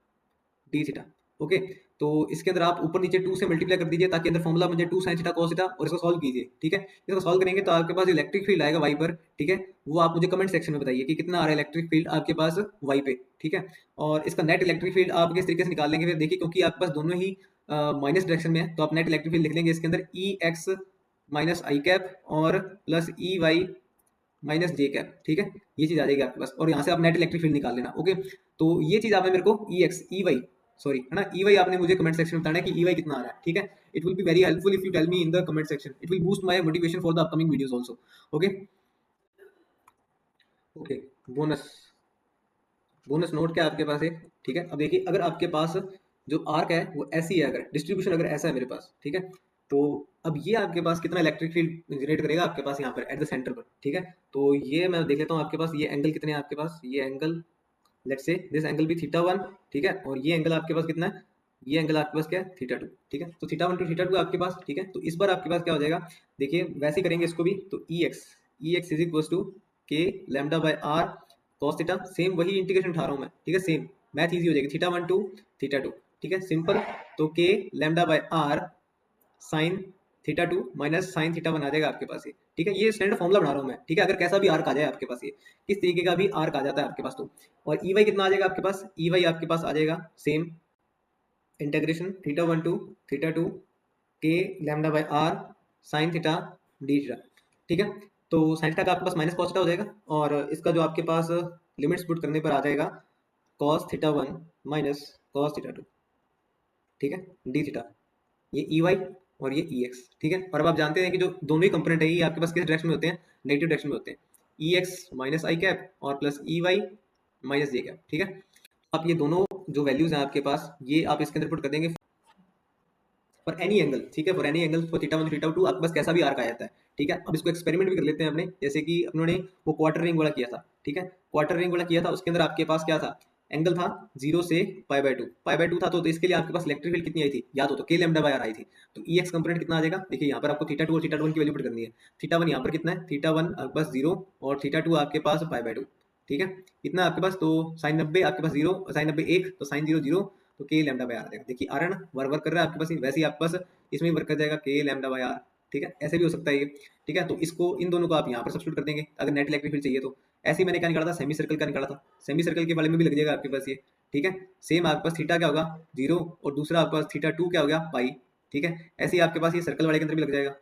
D theta. Okay, तो इसके अंदर आप ऊपर नीचे 2 से मल्टीप्लाई कर दीजिए, ताकि अंदर फॉर्मूला बन जाए 2 sin थीटा cos थीटा, और इसको सॉल्व कीजिए, ठीक है। इसको सॉल्व करेंगे तो आपके पास इलेक्ट्रिक फील्ड आएगा वाई पर, ठीक है। वो आप मुझे कमेंट सेक्शन में बताइए कि कितना आ रहा है इलेक्ट्रिक फील्ड आपके पास वाई पे, ठीक है। और इसका नेट इलेक्ट्रिक फील्ड आप किस तरीके से निकाल लेंगे, फिर देखिए, क्योंकि आपके पास दोनों ही माइनस डायरेक्शन में है, तो आप नेट इलेक्ट्रिक फील्ड लिख लेंगे इसके अंदर ई एक्स माइनस आई कैप और plus E Y minus J cap, ठीक है। ये चीज आ जाएगी आपके पास, और यहाँ से आप नेट इलेक्ट्रिक फील्ड निकाल लेना। ओके, तो ये चीज आपने मेरे को ई एक्स ई वाई सॉरी है ना, ई वाई आपने मुझे कमेंट सेक्शन में बताना है कि ई वाई कितना आ रहा है, ठीक है। It will be very helpful if you tell me in the comment section, it will boost my motivation for the upcoming videos also. Okay okay, bonus bonus note क्या आपके पास है, ठीक है। अब देखिए, अगर आपके पास जो आर्क है वो ऐसी है, अगर डिस्ट्रीब्यूशन अगर ऐसा है मेरे पास, ठीक है, तो अब ये आपके पास कितना इलेक्ट्रिक फील्ड जनरेट करेगा आपके पास यहाँ पर एट द सेंटर पर, ठीक है। तो ये मैं देख लेता हूँ आपके पास ये एंगल कितने हैं आपके पास, ये angle let's say this angle भी थीटा 1, ठीक है। और ये एंगल आपके पास कितना है, ये एंगल आपके पास क्या है, थीटा 2, ठीक है। तो थीटा 1 टू थीटा 2 आपके पास, ठीक है। तो इस बार आपके पास क्या हो जाएगा, देखिए वैसे ही करेंगे इसको भी, तो E X is equal to K lambda by R cos theta, same वही इंटीग्रेशन उठा रहा हूँ मैं, ठीक है। सेम मैथ इजी हो जाएगी, थीटा 1 टू थीटा 2, ठीक है, सिंपल। तो K lambda by R sine theta 2 minus sine theta 1 आ जाएगा आपके पास ये, ठीक है। ये स्टैंडर्ड फॉर्मूला बना रहा हूँ मैं, ठीक है। अगर कैसा भी आर्क आ जाए आपके पास, ये किस तरीके का भी आर्क आ जाता है आपके पास, तो और ई वाई कितना आ जाएगा आपके पास, ई वाई आपके पास आ जाएगा same integration theta 1 to theta 2 K lambda by R sine theta D theta, ठीक है। तो साइन थीटा का आपके पास माइनस कॉस थीटा हो जाएगा, और इसका जो आपके पास लिमिट्स पुट करने पर आ जाएगा cos theta 1 minus cos theta 2, ठीक है, डी थीटा, ये ई वाई और ये ई एक्स, ठीक है। और अब आप जानते हैं कि जो दोनों ही कंपोनेंट है ये आपके पास किस डायरेक्शन में होते हैं, नेगेटिव डायरेक्शन में होते हैं, ई एक्स माइनस आई कैप और plus E Y minus J cap, ठीक है। आप ये दोनों जो वैल्यूज हैं आपके पास, ये आप इसके अंदर पुट कर देंगे, फॉर एनी एंगल, ठीक है, for any angle for theta 1 theta 2 आपके पास कैसा भी आर्क आ जाता है, ठीक है। अब इसको एक्सपेरिमेंट भी कर लेते हैं अपने, जैसे कि उन्होंने वो क्वार्टर रिंग वाला किया था, ठीक है, क्वार्टर रिंग वाला किया था, उसके अंदर आपके पास क्या था, एंगल था 0 से पाई बाय 2 था, तो इसके लिए आपके पास इलेक्ट्रिक फील्ड कितनी आई थी, याद हो तो के लैम्डा बाय आर आई थी। तो ई एक्स कंपोनेंट कितना आ जाएगा, देखिए यहाँ पर आपको थीटा 2 और थीटा 1 की वैल्यू पुट करनी है। थीटा 1 यहाँ पर कितना है, थीटा 1 आपके पास 0 और थीटा 2 आपके पास पाई बाय 2, ठीक है, इतना आपके पास। तो साइन 90 आपके पास 0, साइन 90 1, तो साइन 0 0, तो के लैम्डा बाय आर आ जाएगा। देखिए आ रहा है ना, वर्क कर रहा है आपके पास, वैसे ही आपके पास इसमें वर्क कर जाएगा के लैम्डा बाय आर, ठीक है, ऐसे भी हो सकता है ये, ठीक है। तो इसको इन दोनों को आप यहाँ पर सब्स्टिट्यूट कर देंगे अगर नेट इलेक्ट्रिक फील्ड चाहिए तो। ऐसे ही मैंने क्या निकाला था, सेमी सर्कल का निकाला था, सेमी सर्कल के बारे में भी लग जाएगा आपके पास ये, ठीक है। सेम आपके पास थीटा क्या होगा 0 और दूसरा आपके पास थीटा 2 क्या हो गया पाई, ठीक है। ऐसे ही आपके पास ये सर्कल वाले के अंदर भी लग जाएगा,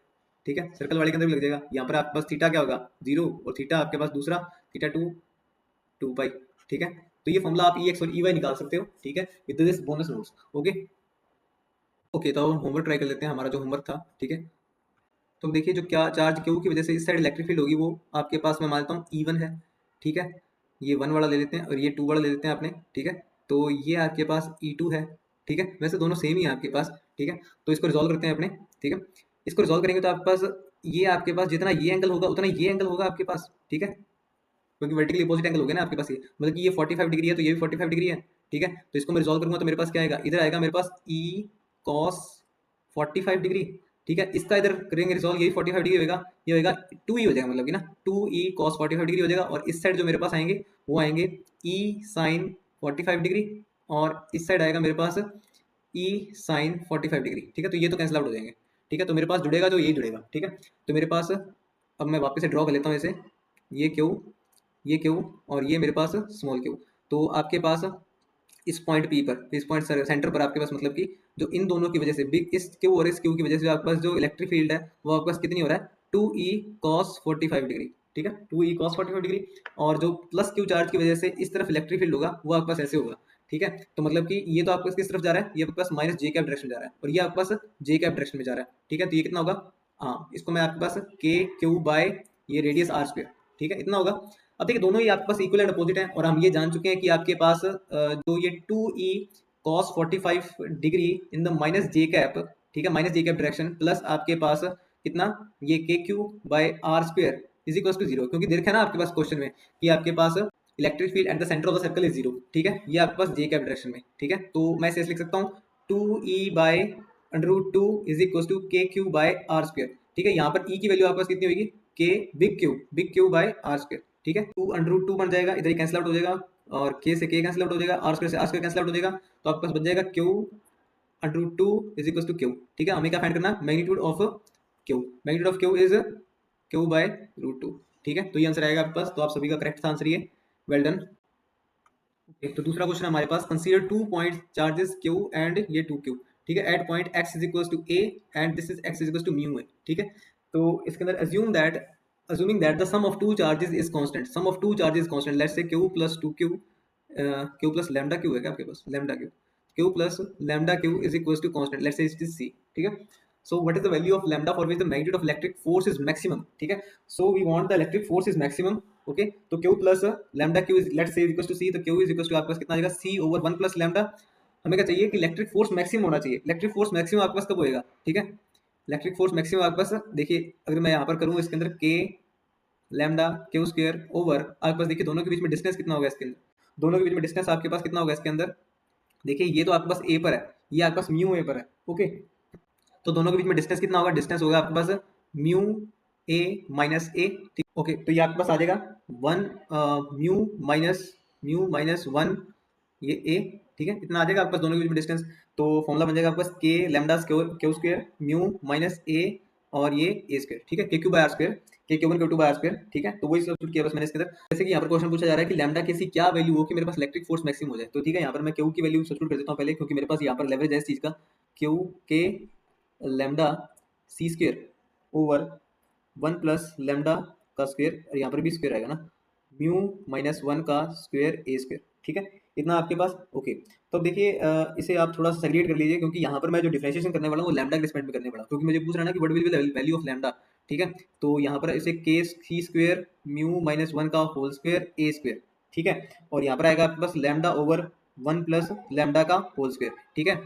ठीक है, सर्कल वाले के अंदर भी लग जाएगा। यहाँ पर आपके पास थीटा क्या होगा 0 और थीटा आपके पास दूसरा थीटा 2 2 पाई, ठीक है। तो ये फॉर्मूला आप ई एक्स और ई वाई निकाल सकते हो, ठीक है, with this bonus notes. Okay okay, तो अब होमवर्क ट्राई कर लेते हैं, हमारा जो होमवर्क था, ठीक है। तो देखिए जो क्या चार्ज क्यू की वजह से इस साइड इलेक्ट्रिक फील्ड होगी वो आपके पास मैं मानता हूँ E1 है, ठीक है। ये 1 वाला ले लेते हैं और ये 2 वाला ले लेते हैं आपने, ठीक है। तो ये आपके पास E2 है, ठीक है, वैसे दोनों सेम ही है आपके पास, ठीक है। तो इसको रिजॉल्व करते हैं अपने, ठीक है। इसको रिजॉल्व करेंगे तो आपके पास ये आपके पास जितना ये एंगल होगा उतना ये एंगल होगा आपके पास, ठीक है, क्योंकि वर्टिकली अपोजिट एंगल हो गया ना आपके पास ये, मतलब कि ये 45 डिग्री है तो ये भी 45 डिग्री है, ठीक है। तो इसको मैं रिजॉल्व करूंगा तो मेरे पास क्या आएगा, इधर आएगा मेरे पास ई कॉस 45 डिग्री, ठीक है। इसका इधर करेंगे रिजॉल्व, यही 45 डिग्री होगा, ये होगा 2 ई हो जाएगा, मतलब कि ना 2 ई कॉस 45 डिग्री हो जाएगा। और इस साइड जो मेरे पास आएंगे वो आएंगे ई साइन 45 डिग्री, और इस साइड आएगा मेरे पास ई साइन 45 डिग्री, ठीक है। तो ये तो कैंसिल आउट हो जाएंगे, ठीक है। तो मेरे पास जुड़ेगा जो, यही जुड़ेगा, ठीक है। तो मेरे पास अब मैं वापस से ड्रॉ कर लेता हूँ इसे, ये क्यू, ये क्यू, और ये मेरे पास स्मॉल क्यू। तो आपके पास इस पॉइंट पी पर, इस पॉइंट सेंटर पर आपके पास, मतलब कि जो इन दोनों की वजह से बिग, इस क्यू और इस क्यू की वजह से आपके पास जो इलेक्ट्रिक फील्ड है वो आपके पास कितनी हो रहा है 2e cos 45 डिग्री, ठीक है, 2e cos 45 डिग्री। और जो प्लस क्यू चार्ज की वजह से इस तरफ इलेक्ट्रिक फील्ड होगा वो आपके पास ऐसे होगा, ठीक है। तो मतलब कि ये तो आपके पास किस तरफ जा रहा है, ये आपके पास माइनस जे कैप डायरेक्शन जा रहा है और ये आपके पास जे कैप डायरेक्शन में जा रहा है, ठीक है। तो ये कितना होगा, हाँ इसको मैं आपके पास के क्यू बाय ये रेडियस आर स्क्वायर, ठीक है, इतना होगा। अब देखिए दोनों ही आपके पास इक्वल एंड अपोजिट है, और हम ये जान चुके हैं कि आपके पास जो ये 2e cos 45 degree in the minus J cap, ठीक है, minus J cap direction, plus आपके पास कितना ये K Q by are square is equal to 0, क्योंकि देखा ना आपके पास क्वेश्चन में कि आपके पास electric field at the centre of the circle is 0, ठीक है, ये आपके पास जे कैप डायरेक्शन में, ठीक है। तो मैं इसे लिख सकता हूँ 2e by √2 is equal to K Q by are square, ठीक है। यहाँ पर e की वैल्यू आपके पास कितनी होगी, K big Q by are square, ठीक है। 2 बन जाएगा, इधर ही कैंसिल आउट हो जाएगा, और के से के कैंसिल आउट हो जाएगा, आर स्क्वायर से आर स्क्वायर कैंसिल आउट हो जाएगा, तो आपके पास बन जाएगा Q √2 is equal to Q, ठीक है। हमें क्या फाइंड करना है, magnitude of Q, magnitude of Q is Q by √2, ठीक है। तो ये आंसर आएगा आपके पास, तो आप सभी का करेक्ट आंसर ये, वेल डन। तो दूसरा क्वेश्चन हमारे पास, consider 2 point charges q and ये 2q, ठीक है, at point x is equal to a and this is x is equal to mu है, ठीक है। तो इसके अंदर assuming that the sum of two charges is constant, sum of two charges is constant, let's say q plus 2q, q plus lambda q है क्या आपके पास, lambda q plus lambda q is equals to constant, let's say it is c, ठीक है। So what is the value of lambda for which the magnitude of electric force is maximum, ठीक है। So we want the electric force is maximum, okay। तो q plus lambda q is let's say equals to c, तो q is equals to आपके पास कितना आ जाएगा c over 1 plus lambda। हमें क्या चाहिए कि इलेक्ट्रिक फोर्स मैक्सिमम होना चाहिए, इलेक्ट्रिक फोर्स मैक्सिमम आपके पास कब होएगा, ठीक है। इलेक्ट्रिक फोर्स मैक्सिमम आपके पास, देखिए अगर मैं यहाँ पर करूँ इसके अंदर के लैम्डा क्यू स्क्वायर ओवर आपके पास, देखिए दोनों के बीच में डिस्टेंस कितना होगा इसके अंदर, दोनों के बीच में डिस्टेंस आपके पास कितना होगा इसके अंदर, देखिए ये तो आपके पास ए पर है, ये आपके पास म्यू ए पर है, ओके। तो दोनों के बीच में डिस्टेंस कितना होगा, डिस्टेंस होगा आपके पास म्यू ए माइनस ए, ठीक, ओके। तो ये आपके पास आ जाएगा 1 म्यू माइनस 1 ये ए, ठीक है, इतना आ जाएगा आपके पास दोनों के बीच में डिस्टेंस। तो फॉर्मूला बन जाएगा आपके पास k lambda q square mu minus a और ये ए स्क्वायर, ठीक है, k Q by are square, k q 1 के 2 बाय आर स्क्वायर, ठीक है। तो वही सब्स्टिट्यूट किया बस मैंने इसके अंदर। जैसे कि यहाँ पर क्वेश्चन पूछा जा रहा है कि लैम्डा की ऐसी क्या वैल्यू हो कि मेरे पास इलेक्ट्रिक फोर्स मैक्सिमम हो जाए, तो ठीक है, यहाँ पर मैं क्यू की वैल्यू सब्स्टिट्यूट कर देता हूँ पहले, क्योंकि मेरे पास यहाँ पर लेवरेज है इस चीज़ का, क्यू के लैम्डा सी स्क्वायर ओवर 1 प्लस लैम्डा का स्क्वायर, और यहाँ पर भी स्क्वायर आएगा ना, म्यू माइनस 1 का स्क्वायर ए स्क्वायर, ठीक है, इतना आपके पास, ओके। तो अब देखिए इसे आप थोड़ा सा सेग्रीगेट कर लीजिए, क्योंकि यहाँ पर मैं जो डिफरेंशिएशन करने वाला हूँ वो लैम्डा के रिस्पेक्ट में करने वाला हूँ, क्योंकि मुझे पूछ रहा है ना कि what will be the value of lambda, ठीक है। तो यहाँ पर इसे के सी स्क्वायर म्यू माइनस 1 का होल स्क्वायर ए स्क्वायर, ठीक है, और यहाँ पर आएगा आपके पास लैम्डा ओवर 1 प्लस लैम्डा का होल स्क्वायर, ठीक है।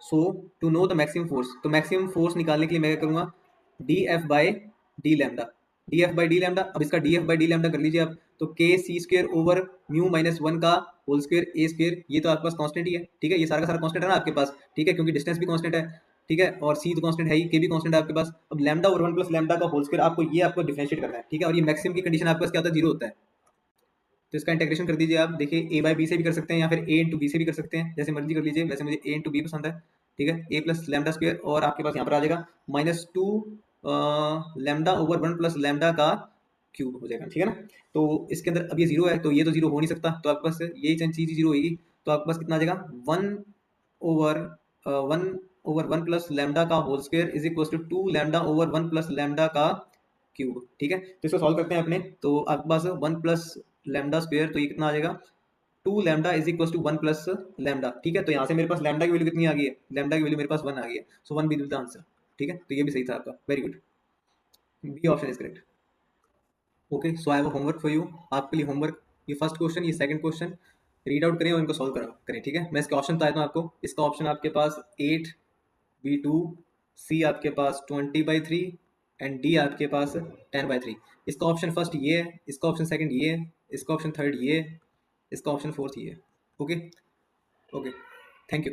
So to know the maximum force, तो मैक्सिमम फोर्स निकालने के लिए मैं क्या करूँगा, d f by d lambda, d f by d lambda. अब इसका d f by d lambda कर लीजिए आप, तो k c square over mu minus one का होल स्क्र ए स्क्र, ये तो आपके पास कॉन्स्टेंट ही है, ठीक है, ये सारा का सारा कॉन्स्टेंट है ना आपके पास, ठीक है, क्योंकि डिस्टेंस भी कॉन्स्टेंट है, ठीक है, और सी तो कॉन्स्टेंट है ही, के भी कॉन्स्टेंट है आपके पास। अब लैम्डा और वन प्लस लैम्डा का होल स्क्र आपको ये आपको डिफरेंशिएट करना है, ठीक है, और ये मैक्सिमम की कंडीशन आपके पास क्या होता है, जीरो होता है। तो इसका इंटीग्रेशन कर दीजिए आप, देखिए ए बाई बी से भी कर सकते हैं या फिर ए इंटू बी से भी कर सकते हैं, जैसे मर्जी कर लीजिए, वैसे मुझे ए इंटू बी पसंद है, ठीक है, ए प्लस लैम्डा स्क्वायर, और आपके पास यहाँ पर आ जाएगा minus two lambda over one plus lambda का क्यूब हो जाएगा, ठीक है ना। तो इसके अंदर अब ये जीरो है, तो ये तो जीरो हो नहीं सकता, तो आपके पास यही चीज़ जीरो होगी, तो आपके पास कितना आ जाएगा, over one over one plus lambda का whole square is equal to lambda over one plus lambda का क्यूब, ठीक है। तो इसको सॉल्व करते हैं अपने, तो आपके पास वन प्लस लैम्डा स्क्वायर, तो ये कितना आ जाएगा, two lambda is equal to one plus lambda, ठीक है। तो यहाँ से मेरे पास लैम्डा की वैल्यू कितनी आ गई है, लैम्डा की वैल्यू मेरे पास वन आ गई है, so one B the answer, ठीक है। तो ये भी सही था आपका, very good, B option is correct. Okay, so I have homework for you, आपके लिए होमवर्क, ये फर्स्ट क्वेश्चन, ये सेकंड क्वेश्चन रीड आउट करें और इनको सॉल्व करें, ठीक है। मैं इसके ऑप्शन बताता हूँ आपको, इसका ऑप्शन आपके पास 8, बी 2, सी आपके पास 20/3 एंड डी आपके पास 10/3। इसका ऑप्शन फर्स्ट ये है, इसका ऑप्शन सेकंड ये है, इसका ऑप्शन थर्ड ये है, इसका ऑप्शन फोर्थ ये है। Okay okay, thank you.